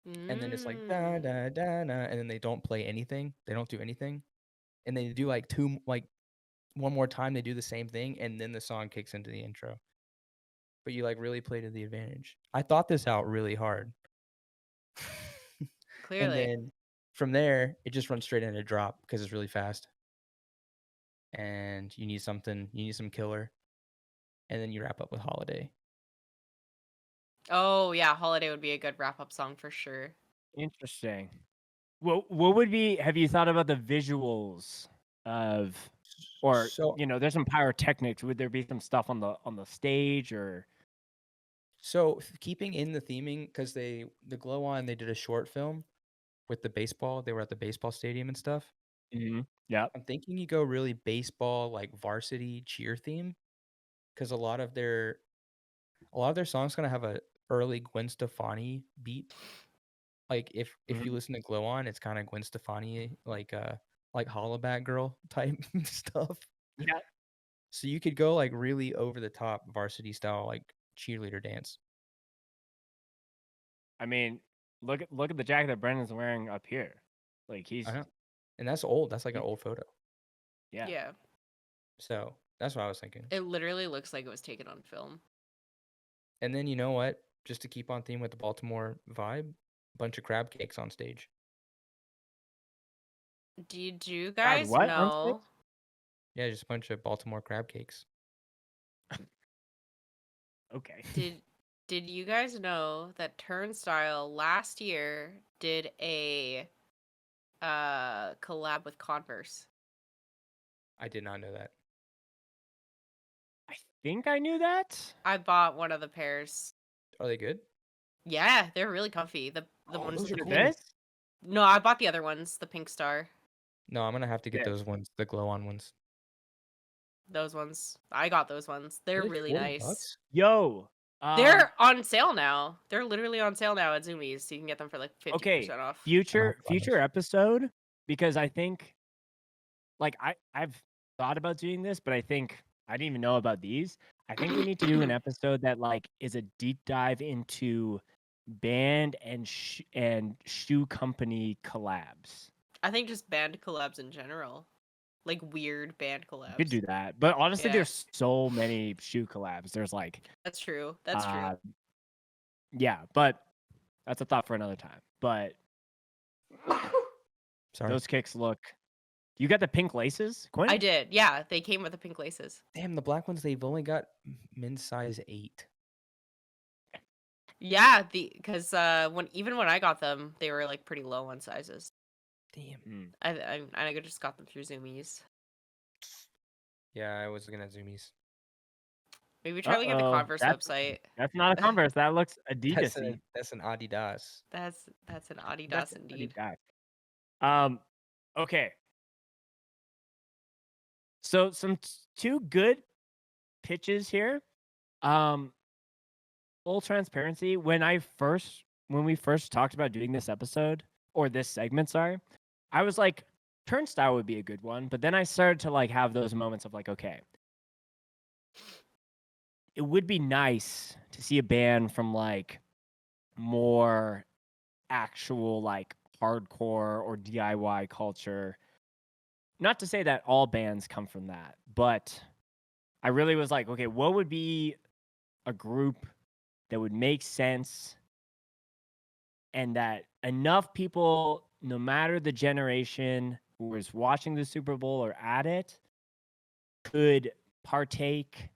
and then it's like da Mm. da da da, and then they don't play anything. They don't do anything, and they do like one more time. They do the same thing, and then the song kicks into the intro. But you like really play to the advantage. I thought this out really hard. And Clearly. then from there, it just runs straight into drop because it's really fast. and you need something. You need some killer, and then you wrap up with Holiday. Oh yeah, Holiday would be a good wrap up song for sure. Interesting. What would be? Have you thought about the visuals of, or So there's some pyrotechnics. Would there be some stuff on the stage or? keeping in the theming, because the Glow On, they did a short film with the baseball. They were at the baseball stadium and stuff. Yeah. I'm thinking you go really baseball, like varsity cheer theme, because a lot of their songs gonna have a early Gwen Stefani beat. Like if you listen to Glow On, it's kind of Gwen Stefani, like Hollaback Girl type stuff. Yeah. So you could go like really over the top varsity style, like cheerleader dance. I mean, look at the jacket that Brendan's wearing up here. Like he's I know, and that's old. That's like an he- old photo. yeah. Yeah. So that's what I was thinking. It literally looks like it was taken on film. And then you know what? Just to keep on theme with the Baltimore vibe, bunch of crab cakes on stage. Did you God, guys what on stage? know? Yeah, just a bunch of Baltimore crab cakes. Okay. Did you guys know that Turnstile last year did a collab with Converse? I did not know that. I think I knew that. I bought one of the pairs. Are they good? Yeah, they're really comfy. The Oh, ones those with are the cool. pink. This? No, I bought the other ones, the Pink Star. No, I'm gonna have to get Yeah. those ones, the Glow On ones. Those ones. I got those ones. They're Are they really 40 nice. bucks? Yo. They're on sale now. They're literally on sale now at Zoomies, so you can get them for like 50% okay. off. Future buy those. episode, because I think like I've thought about doing this, but I think I didn't even know about these. I think we need to do an episode that like is a deep dive into band and shoe company collabs. I think just band collabs in general. Like weird band We collabs. could do that, but honestly, Yeah. there's so many shoe collabs. There's like, That's true. That's true. yeah, but that's a thought for another time. But Sorry. those kicks look. You got the pink laces, Quinn? I did. Yeah, they came with the pink laces. Damn, the black ones, they've only got men's size 8. Yeah, because when I got them, they were like pretty low on sizes. Damn. I just got them through Zoomies. Yeah, I was looking at Zoomies. Maybe try looking at the Converse That's website. not a Converse. That looks That's, Adidas-y. that's an Adidas. That's an Adidas That's indeed. Adidas. Okay. So some two good pitches here. Full transparency. When we first talked about doing this episode or this segment, sorry, I was like, Turnstile would be a good one. But then I started to like have those moments of like, okay, it would be nice to see a band from like more actual like hardcore or DIY culture. Not to say that all bands come from that, but I really was like, okay, what would be a group that would make sense and that enough people, no matter the generation who was watching the Super Bowl or at it, could partake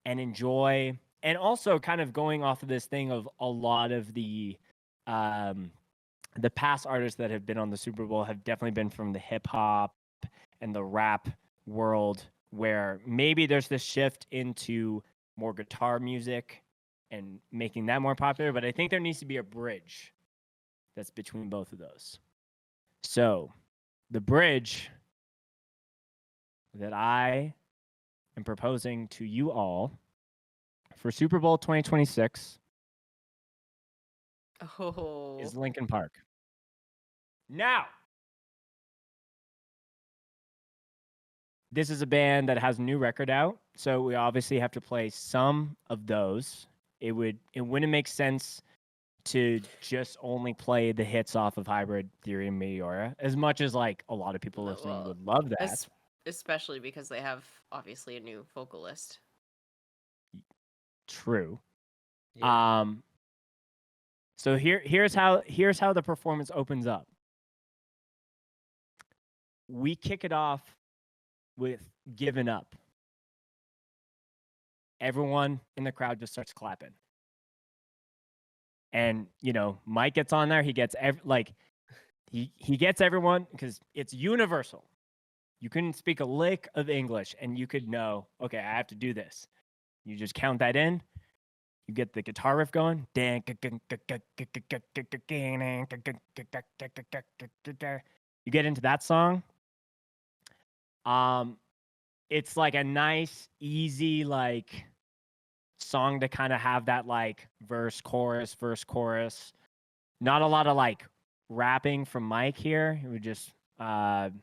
and enjoy. And also kind of going off of this thing of a lot of the past artists that have been on the Super Bowl have definitely been from the hip hop and the rap world, where maybe there's this shift into more guitar music and making that more popular, but I think there needs to be a bridge that's between both of those. So the bridge that I am proposing to you all for Super Bowl 2026 Oh. is Linkin Park. Now, this is a band that has a new record out, so we obviously have to play some of those. It wouldn't make sense to just only play the hits off of Hybrid Theory and Meteora, as much as like a lot of people listening would love that. Especially because they have obviously a new vocalist. True. Yeah. So here's how the performance opens up. We kick it off with Given Up, everyone in the crowd just starts clapping. And, Mike gets on there. He gets he gets everyone because it's universal. You couldn't speak a lick of English and you could know, okay, I have to do this. You just count that in. You get the guitar riff going. You get into that song. It's like a nice, easy, song to kind of have that verse, chorus. Not a lot of rapping from Mike here. It would just kind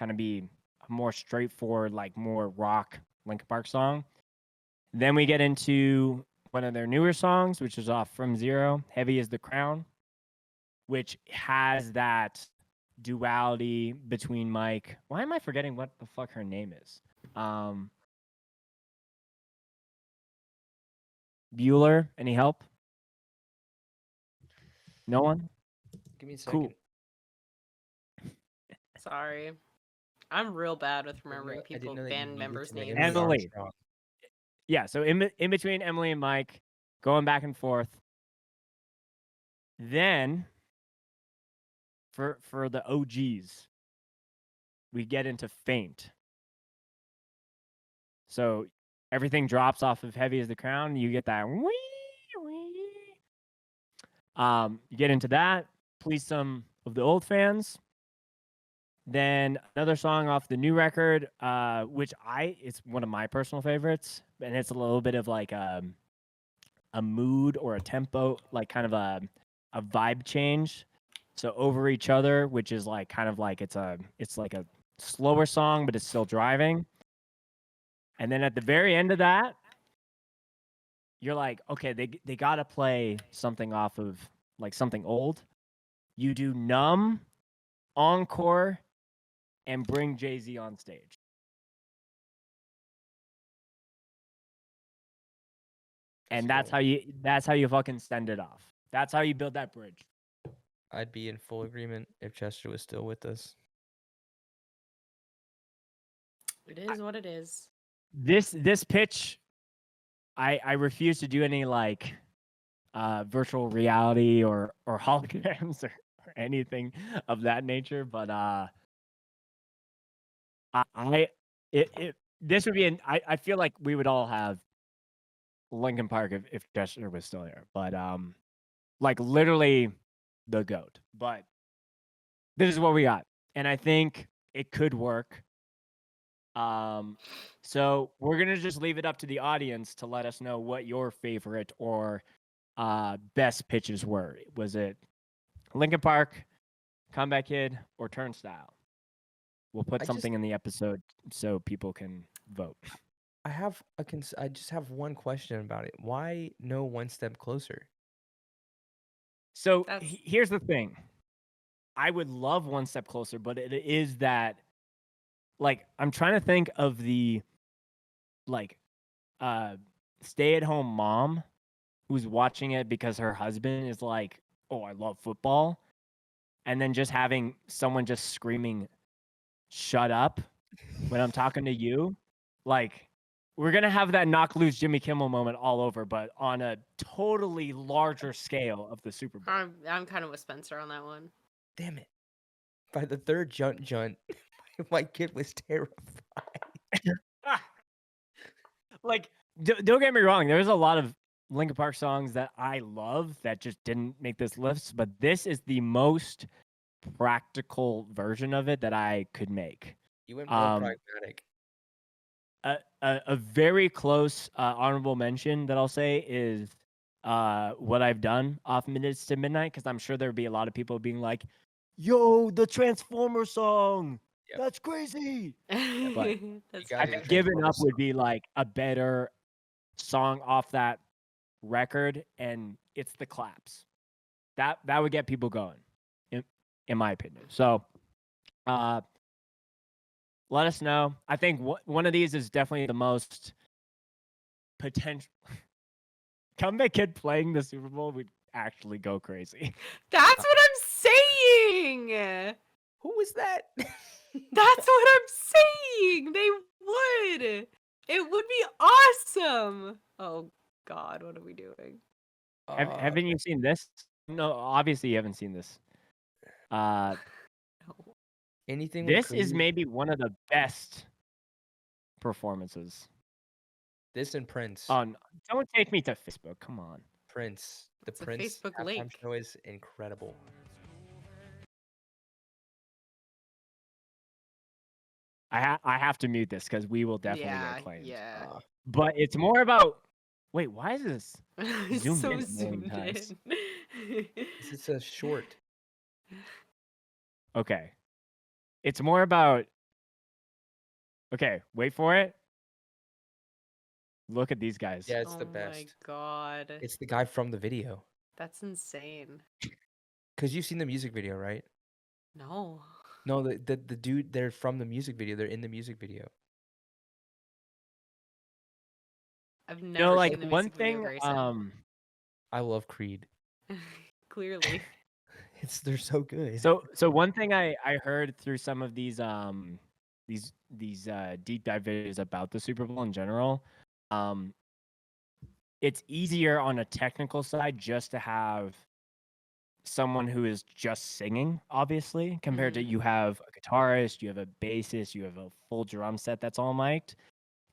of be a more straightforward, more rock Linkin Park song. Then we get into one of their newer songs, which is off From Zero, Heavy as the Crown, which has that duality between Mike. Why am I forgetting what the fuck her name is? Bueller, any help? No one? Give me a second. Cool. Sorry. I'm real bad with remembering I didn't people, know that you band needed members' to know names. Emily. Armstrong. Yeah, so in between Emily and Mike, going back and forth. Then, for the OGs, we get into Faint. So everything drops off of Heavy as the Crown. You get that wee. You get into that. Please some of the old fans. Then another song off the new record, which it's one of my personal favorites, and it's a little bit of a mood or a tempo, kind of a vibe change. So Over Each Other, which is it's like a slower song, but it's still driving. And then at the very end of that, you're like, okay, they gotta play something off of something old. You do Numb, Encore, and bring Jay-Z on stage. And that's how you fucking send it off. That's how you build that bridge. I'd be in full agreement if Chester was still with us. It is what it is. This pitch, I refuse to do any virtual reality or holograms or anything of that nature. But this would be I feel like we would all have Linkin Park if Chester was still here. But literally the GOAT. But this is what we got. And I think it could work. So we're gonna just leave it up to the audience to let us know what your favorite or best pitches were. Was it Linkin Park, Comeback Kid, or Turnstile? We'll put something in the episode so people can vote. I just have one question about it. Why no One Step Closer? So here's the thing. I would love One Step Closer, but it is that I'm trying to think of the stay-at-home mom who's watching it because her husband is like, oh, I love football. And then just having someone just screaming, shut up when I'm talking to you. We're going to have that knock loose Jimmy Kimmel moment all over, but on a totally larger scale of the Super Bowl. I'm kind of with Spencer on that one. Damn it. By the third junt, my kid was terrified. Don't get me wrong. There's a lot of Linkin Park songs that I love that just didn't make this list, but this is the most practical version of it that I could make. You went more pragmatic. A very close honorable mention that I'll say is What I've Done off Minutes to Midnight, because I'm sure there'd be a lot of people being like, yo, the Transformer song. Yep. That's crazy. But I think Giving Up would be a better song off that record, and it's the claps. That would get people going, in my opinion. So let us know. I think one of these is definitely the most potential. Comeback Kid playing the Super Bowl would actually go crazy. That's what I'm saying. Who was that? That's what I'm saying. They would. It would be awesome. Oh God, what are we doing? Haven't you seen this? No, obviously you haven't seen this. No. Anything with This is Creed, maybe one of the best performances. this and Prince. Don't take me to Facebook. Come on. Prince. The It's a Prince Facebook halftime link. show is incredible. I have to mute this because we will definitely Yeah, get claimed. yeah. But it's more about. Wait, why is this It's zoomed so in a million zoomed times? in. This is a short. Okay. It's more about. Okay, wait for it. Look at these guys. Yeah, it's Oh the my best. God. It's the guy from the video. That's insane. Cause you've seen the music video, right? No. No, the dude, they're from the music video. They're in the music video. I've You never know, seen like the one music video, thing. Grayson. I love Creed. Clearly. They're so good. So one thing I heard through some of these deep dive videos about the Super Bowl in general, it's easier on a technical side just to have someone who is just singing, obviously, compared to you have a guitarist, you have a bassist, you have a full drum set that's all mic'd.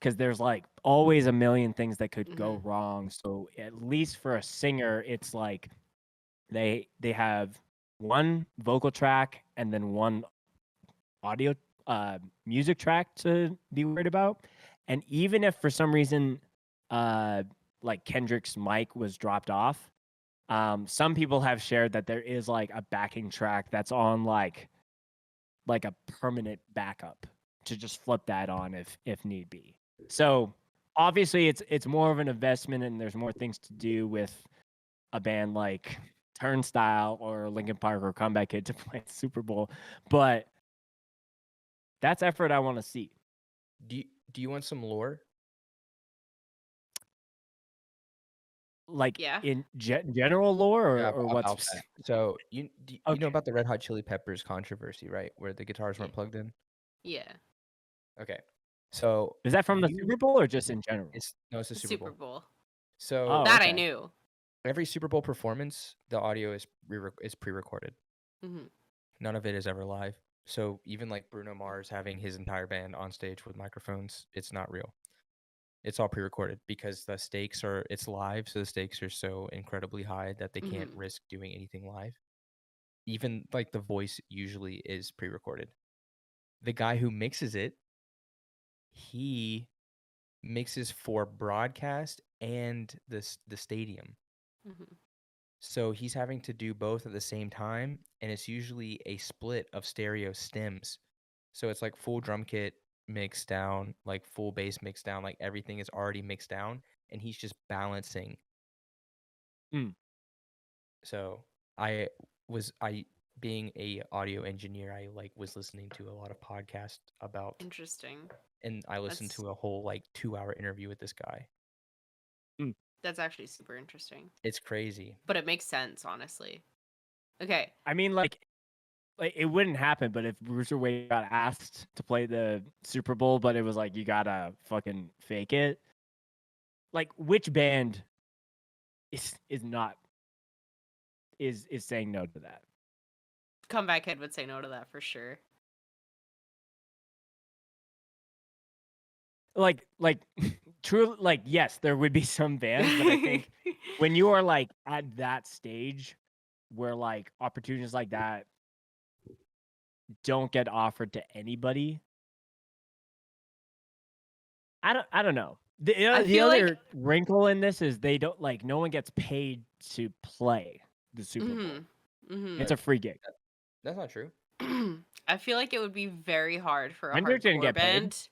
Because there's like always a million things that could go wrong. So at least for a singer, it's like they have one vocal track and then one audio music track to be worried about. And even if for some reason like Kendrick's mic was dropped off, some people have shared that there is like a backing track that's on like a permanent backup to just flip that on if need be. So obviously it's more of an investment and there's more things to do with a band like Turnstile or Linkin Park or Comeback Kid to play the Super Bowl, but that's effort I want to see. Do you want some lore? Like Yeah. in general lore Yeah, or about what's that. So you know Okay. about the Red Hot Chili Peppers controversy, right? Where the guitars weren't plugged in. Yeah. Okay. So is that from the Super Bowl or just in general? it's the Super Super Bowl. Bowl. So Oh, That I okay. knew. every Super Bowl performance, the audio is pre-recorded. hmm None of it is ever live. So even like Bruno Mars having his entire band on stage with microphones, it's not real. It's all pre-recorded because it's live, so the stakes are so incredibly high that they can't risk doing anything live. Even like the voice usually is pre-recorded. The guy who mixes it, he mixes for broadcast and the stadium. hmm So he's having to do both at the same time, and it's usually a split of stereo stems. So it's like full drum kit mixed down, like full bass mixed down, like everything is already mixed down, and he's just balancing. So I being a audio engineer, I like was listening to a lot of podcasts about, Interesting. and I listened to a whole like 2-hour interview with this guy. That's actually super interesting. It's crazy. But it makes sense, honestly. Okay. I mean, like it wouldn't happen, but if Bruce Wayne got asked to play the Super Bowl, but it was like you gotta fucking fake it. Like, which band is saying no to that? Comeback Kid would say no to that for sure. Like true, like yes, there would be some bands, but I think when you are like at that stage where like opportunities like that don't get offered to anybody, I don't know. The other wrinkle in this is they don't like no one gets paid to play the Super Bowl. It's a free gig. That's not true. I feel like it would be very hard for a Hendrix didn't hardcore get paid. band.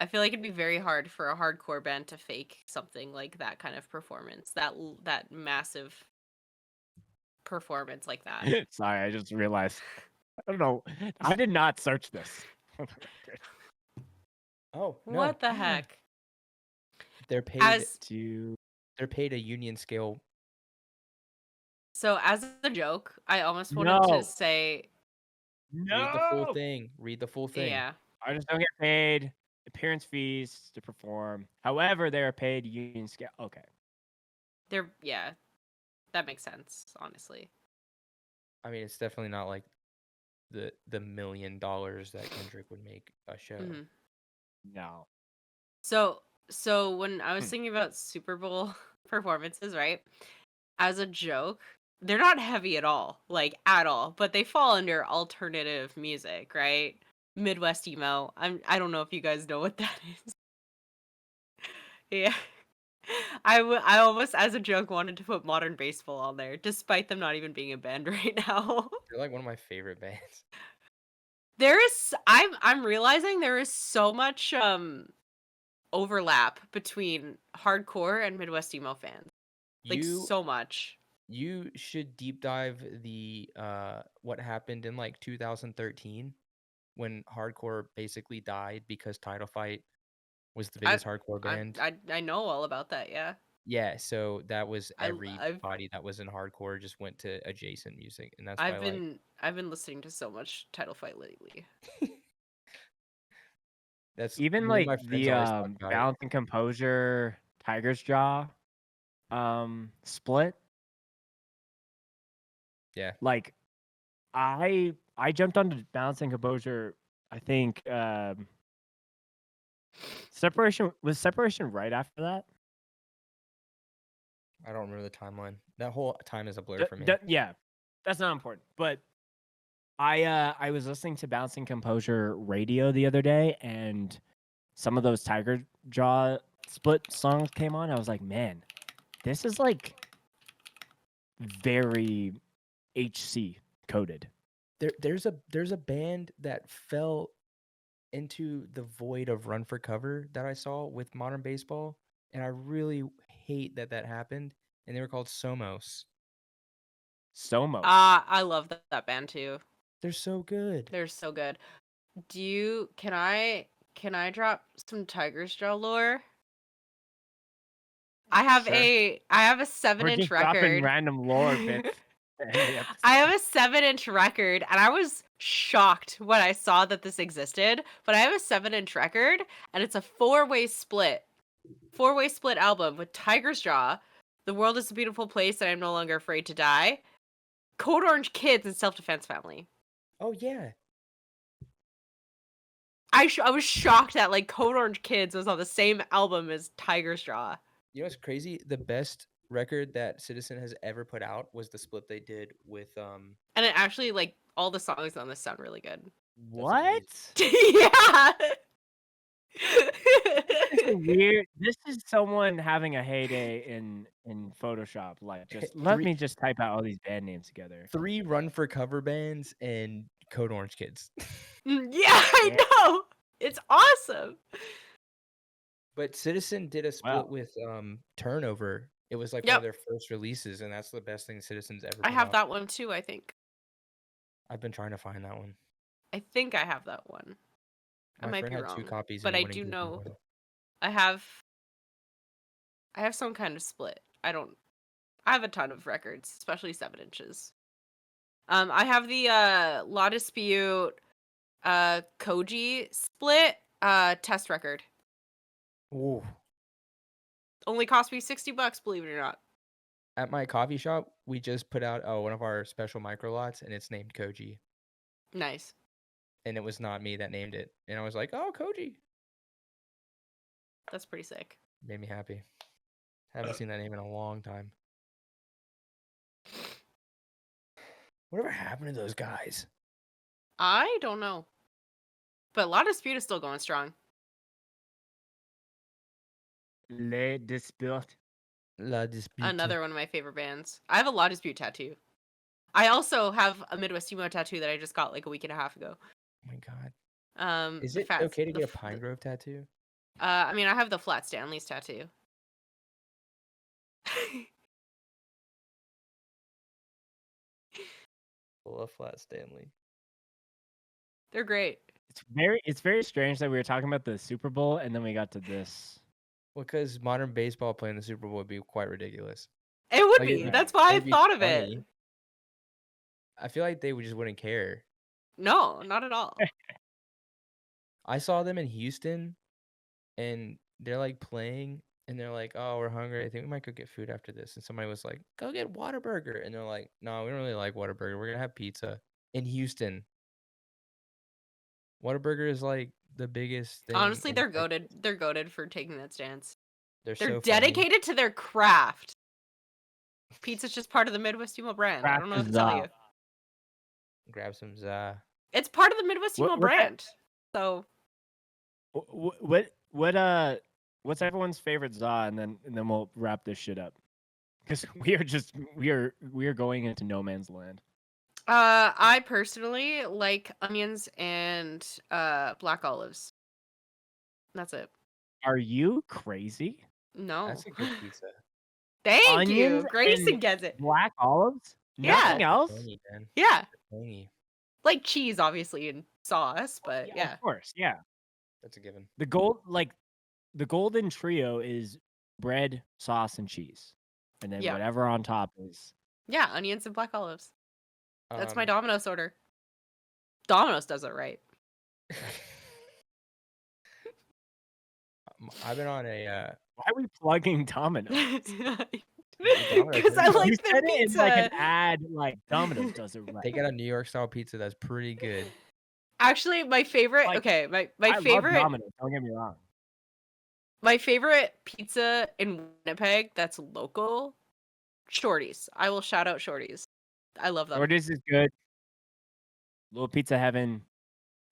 I feel like it'd be very hard for a hardcore band to fake something like that kind of performance, that massive performance like that. Sorry, I just realized. I don't know. I did not search this. Oh, no. What the heck? They're paid they're paid a union scale. So as a joke, I almost wanted to say Read the full No. thing. Read the full thing. Yeah. Artists don't get paid appearance fees to perform. However, they are paid union scale. Okay. Yeah. That makes sense, honestly. I mean, it's definitely not like the $1 million that Kendrick would make a show. Mhm. No. So when I was thinking about Super Bowl performances, right? As a joke, they're not heavy at all, like at all, but they fall under alternative music, right? Midwest emo. I don't know if you guys know what that is. Yeah. I almost as a joke wanted to put Modern Baseball on there, despite them not even being a band right now. They're like one of my favorite bands. I'm realizing there is so much overlap between hardcore and Midwest emo fans. Like so much. You should deep dive the what happened in like 2013 when hardcore basically died because Title Fight was the biggest hardcore band. I know all about that, yeah. Yeah, so that was I've everybody that was in hardcore just went to adjacent music, and that's why I've been listening to so much Title Fight lately. that's Even me and my like friends the always talk about it. Balance and Composure Tiger's Jaw split. Yeah. Like I jumped onto Balance and Composure, I think Separation right after that? I don't remember the timeline. That whole time is a blur for me. Yeah. That's not important. But I was listening to Balance and Composure radio the other day, and some of those Tiger Jaw split songs came on. I was like, man, this is like very HC coded. There's a band that fell into the void of Run for Cover that I saw with Modern Baseball, and I really hate that happened. And they were called Somos. Somos. I love that band too. They're so good. They're so good. Can I drop some Tiger's Jaw lore? I have Sure. a 7-inch record. Random lore bits. I have a 7-inch record, and I was shocked when I saw that this existed. But I have a 7-inch record, and it's a 4-way split album with Tiger's Jaw, The World Is a Beautiful Place, and I'm No Longer Afraid to Die, Code Orange Kids, and Self Defense Family. Oh yeah. I was shocked that like Code Orange Kids was on the same album as Tiger's Jaw. You know what's crazy? The best record that Citizen has ever put out was the split they did with And it actually like all the songs on this sound really good. What? Yeah. This is weird. This is someone having a heyday in Photoshop. Like, just let me just type out all these band names together. 3 Run for Cover bands and Code Orange Kids. Yeah, I know. It's awesome. But Citizen did a split with Turnover. It was like one of their first releases, and that's the best thing Citizen's ever put I have out. that one too, I think. I've been trying to find that one. I think I have that one. My I might friend be had wrong, 2 copies, but and I he wouldn't do give me know one. I have some kind of split. I have a ton of records, especially 7 inches. I have the La Dispute Koji split test record. Ooh. Only cost me $60, believe it or not. At my coffee shop, we just put out one of our special micro lots, and it's named Koji. Nice. And it was not me that named it. And I was like, oh, Koji. That's pretty sick. Made me happy. Haven't seen that name in a long time. Whatever happened to those guys? I don't know. But La Dispute is still going strong. Le Dispute. La Dispute. Another one of my favorite bands. I have a La Dispute tattoo. I also have a Midwest emo tattoo that I just got like a week and a half ago. Oh my god. Is it okay to get a Pine Grove tattoo? I mean, I have the Flat Stanley's tattoo. Love Flat Stanley. They're great. It's very strange that we were talking about the Super Bowl and then we got to this. Well, because Modern Baseball playing the Super Bowl would be quite ridiculous. It would be. That's why I thought of it. I feel like they just wouldn't care. No, not at all. I saw them in Houston, and they're like playing, and they're like, "Oh, we're hungry. I think we might go get food after this." And somebody was like, "Go get Whataburger," and they're like, "No, we don't really like Whataburger. We're gonna have pizza." In Houston, Whataburger is like the biggest thing. Honestly, in they're Texas. goated. They're goated for taking that stance. They're They're so funny. dedicated to their craft. Pizza's just part of the Midwest emo brand. I don't know what to tell you. Grab some za. It's part of the Midwest emo What's brand. So what's everyone's favorite za, and then we'll wrap this shit up, because we are going into no man's land. I personally like onions and black olives. That's it. Are you crazy? No. That's a good pizza. Thank you. Onions Grayson and gets it. Black olives? Yeah. Nothing else? Tangy, man. Yeah. Tangy. Like cheese, obviously, and sauce, but yeah. Of course, yeah. That's a given. The golden trio is bread, sauce, and cheese, and then Yeah. whatever on top is. Yeah, onions and black olives. That's my Um, Domino's order. Domino's does it right. I've been on a Why are we plugging Domino's? Because I You like You their said it in like an pizza. ad, like Domino's does it right. they got a New York style pizza that's pretty good. Actually, my favorite. Like, Okay, my I favorite. love Domino's. Don't get me wrong. My favorite pizza in Winnipeg that's local, Shorty's. I will shout out Shorty's. I love them. Shorty's is good. Little Pizza Heaven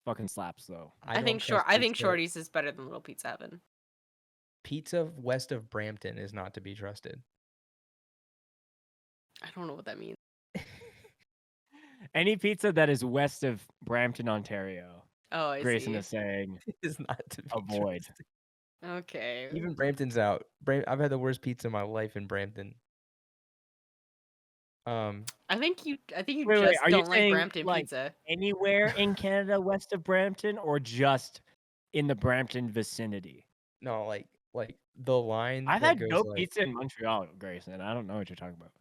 fucking slaps though. I think Shorty's is better than Little Pizza Heaven. Pizza west of Brampton is not to be trusted. I don't know what that means. Any pizza that is west of Brampton, Ontario, Oh, I Grayson see. is saying Is not to be avoid. trusted. Okay. Even Brampton's out. I've had the worst pizza of my life in Brampton. I think you Wait, just are you don't like saying, Brampton like, pizza. Anywhere in Canada west of Brampton, or just in the Brampton vicinity? No, like the line. I've that had goes, no like, pizza in Montreal, Grayson. I don't know what you're talking about.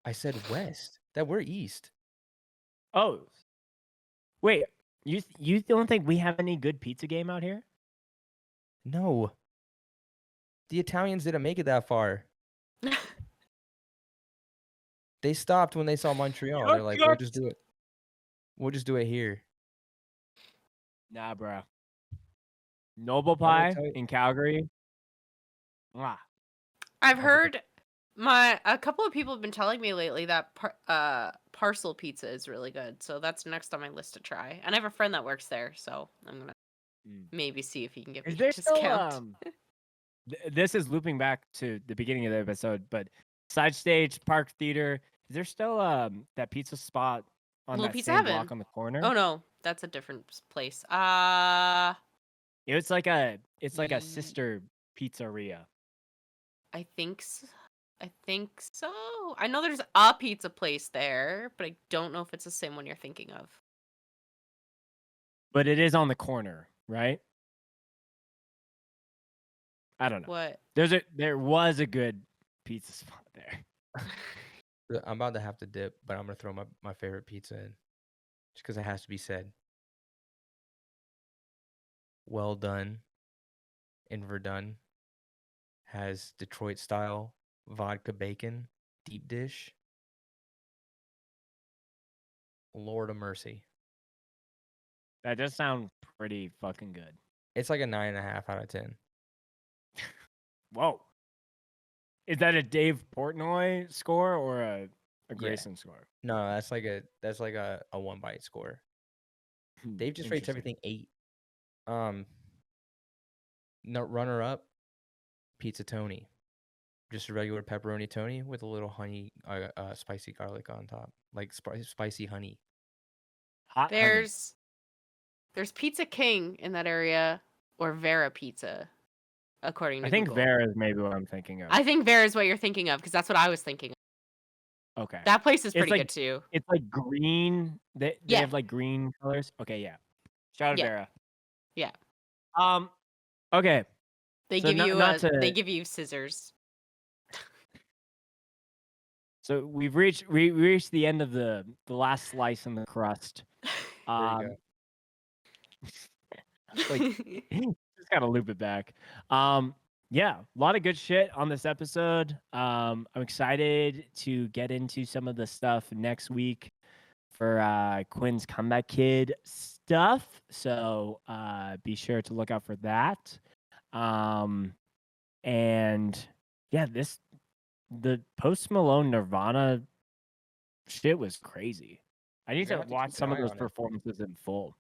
I said west. That we're east. Oh, wait. You don't think we have any good pizza game out here? No. The Italians didn't make it that far. They stopped when they saw Montreal. They're like, we'll just do it. We'll just do it here. Nah, bro. Noble I'm gonna Pie tell you- in Calgary. Mwah. I've That's a good- heard a couple of people have been telling me lately that parcel pizza is really good. So that's next on my list to try. And I have a friend that works there, so I'm gonna maybe see if he can give me Is a there still discount. this is looping back to the beginning of the episode, but Side Stage Park Theater, is there still that pizza spot on Little that Pizza same Heaven. block on the corner? Oh no, that's a different place. It's like a Ye- sister pizzeria. I think so. I know there's a pizza place there, but I don't know if it's the same one you're thinking of. But it is on the corner, right? I don't know. What? There was a good pizza spot there. I'm about to have to dip, but I'm gonna throw my favorite pizza in, just because it has to be said. Well Done in Verdun has Detroit style vodka bacon deep dish. Lord of mercy. That does sound pretty fucking good. It's like a 9.5 out of 10. Whoa. Is that a Dave Portnoy score or a Grayson score? No, that's like a one bite score. Dave just rates Interesting. everything 8. No, runner up, Pizza Tony. Just a regular pepperoni Tony with a little honey, spicy garlic on top, like spicy honey. Hot honey. There's Pizza King in that area, or Vera Pizza, according to I think Google. Vera is maybe what I'm thinking of. I think Vera is what you're thinking of, because that's what I was thinking of. Okay. That place is It's pretty like- good too. It's like green. They Yeah. have like green colors. Okay, yeah. Shout out Yeah. Vera. Yeah. Okay. They So give not- you not to- they give you scissors. So we reached the end of the last slice in the crust There you go. Like, just gotta loop it back. Yeah, a lot of good shit on this episode. I'm excited to get into some of the stuff next week for Quinn's Comeback Kid stuff. So be sure to look out for that. And yeah, the Post Malone Nirvana shit was crazy. I need You're to gonna have to watch keep an some of eye those on it. performances in full.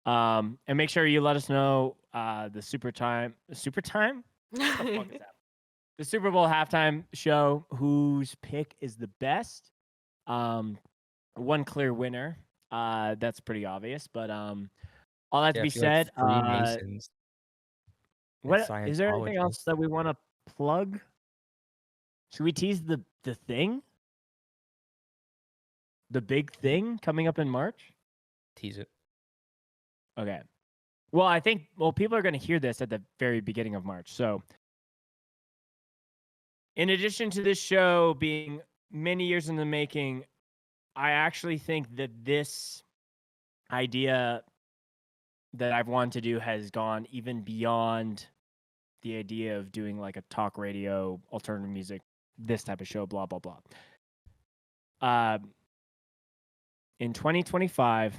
And make sure you let us know the Super Bowl halftime show, whose pick is the best. One clear winner. That's pretty obvious, but all that to Yeah, be if you like said, Freemasons and what is there anything Scientology. else that we want to plug? Should we tease the thing? The big thing coming up in March? Tease it. Okay. Well, I think people are going to hear this at the very beginning of March. So, in addition to this show being many years in the making, I actually think that this idea that I've wanted to do has gone even beyond the idea of doing like a talk radio, alternative music, this type of show, blah, blah, blah. In 2025,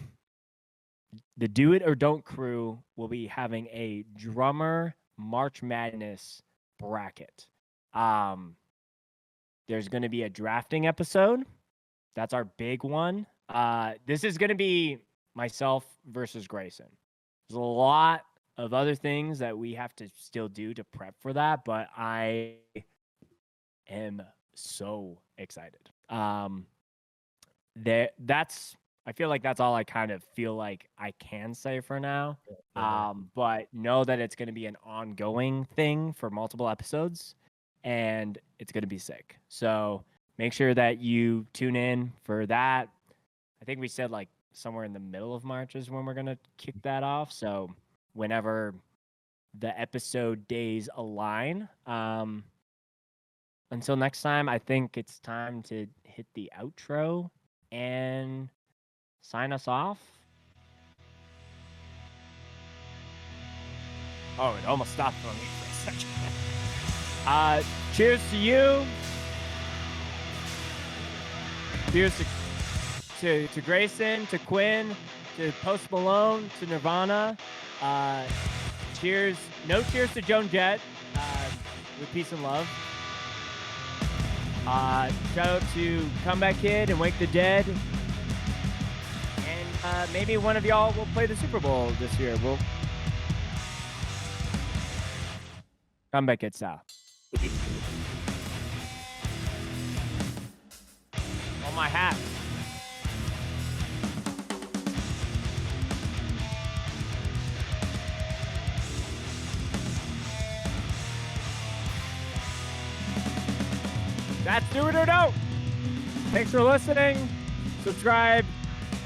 the Do It or Don't crew will be having a drummer March Madness bracket. There's going to be a drafting episode. That's our big one. This is going to be myself versus Grayson. There's a lot of other things that we have to still do to prep for that, but I am so excited. I feel like that's all I kind of feel like I can say for now. But know that it's going to be an ongoing thing for multiple episodes, and it's going to be sick. So make sure that you tune in for that. I think we said like somewhere in the middle of March is when we're going to kick that off. So whenever the episode days align. Until next time, I think it's time to hit the outro and sign us off. Oh, it almost stopped for me for a second. Cheers to you. Cheers to Grayson, to Quinn, to Post Malone, to Nirvana. Cheers. No cheers to Joan Jett. With peace and love. Shout out to Comeback Kid and Wake the Dead. And maybe one of y'all will play the Super Bowl this year. We'll Comeback Kid style. On my hat. That's Do It or Don't. Thanks for listening. Subscribe,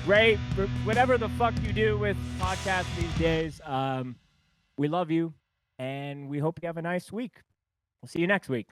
rate, whatever the fuck you do with podcasts these days. We love you, and we hope you have a nice week. We'll see you next week.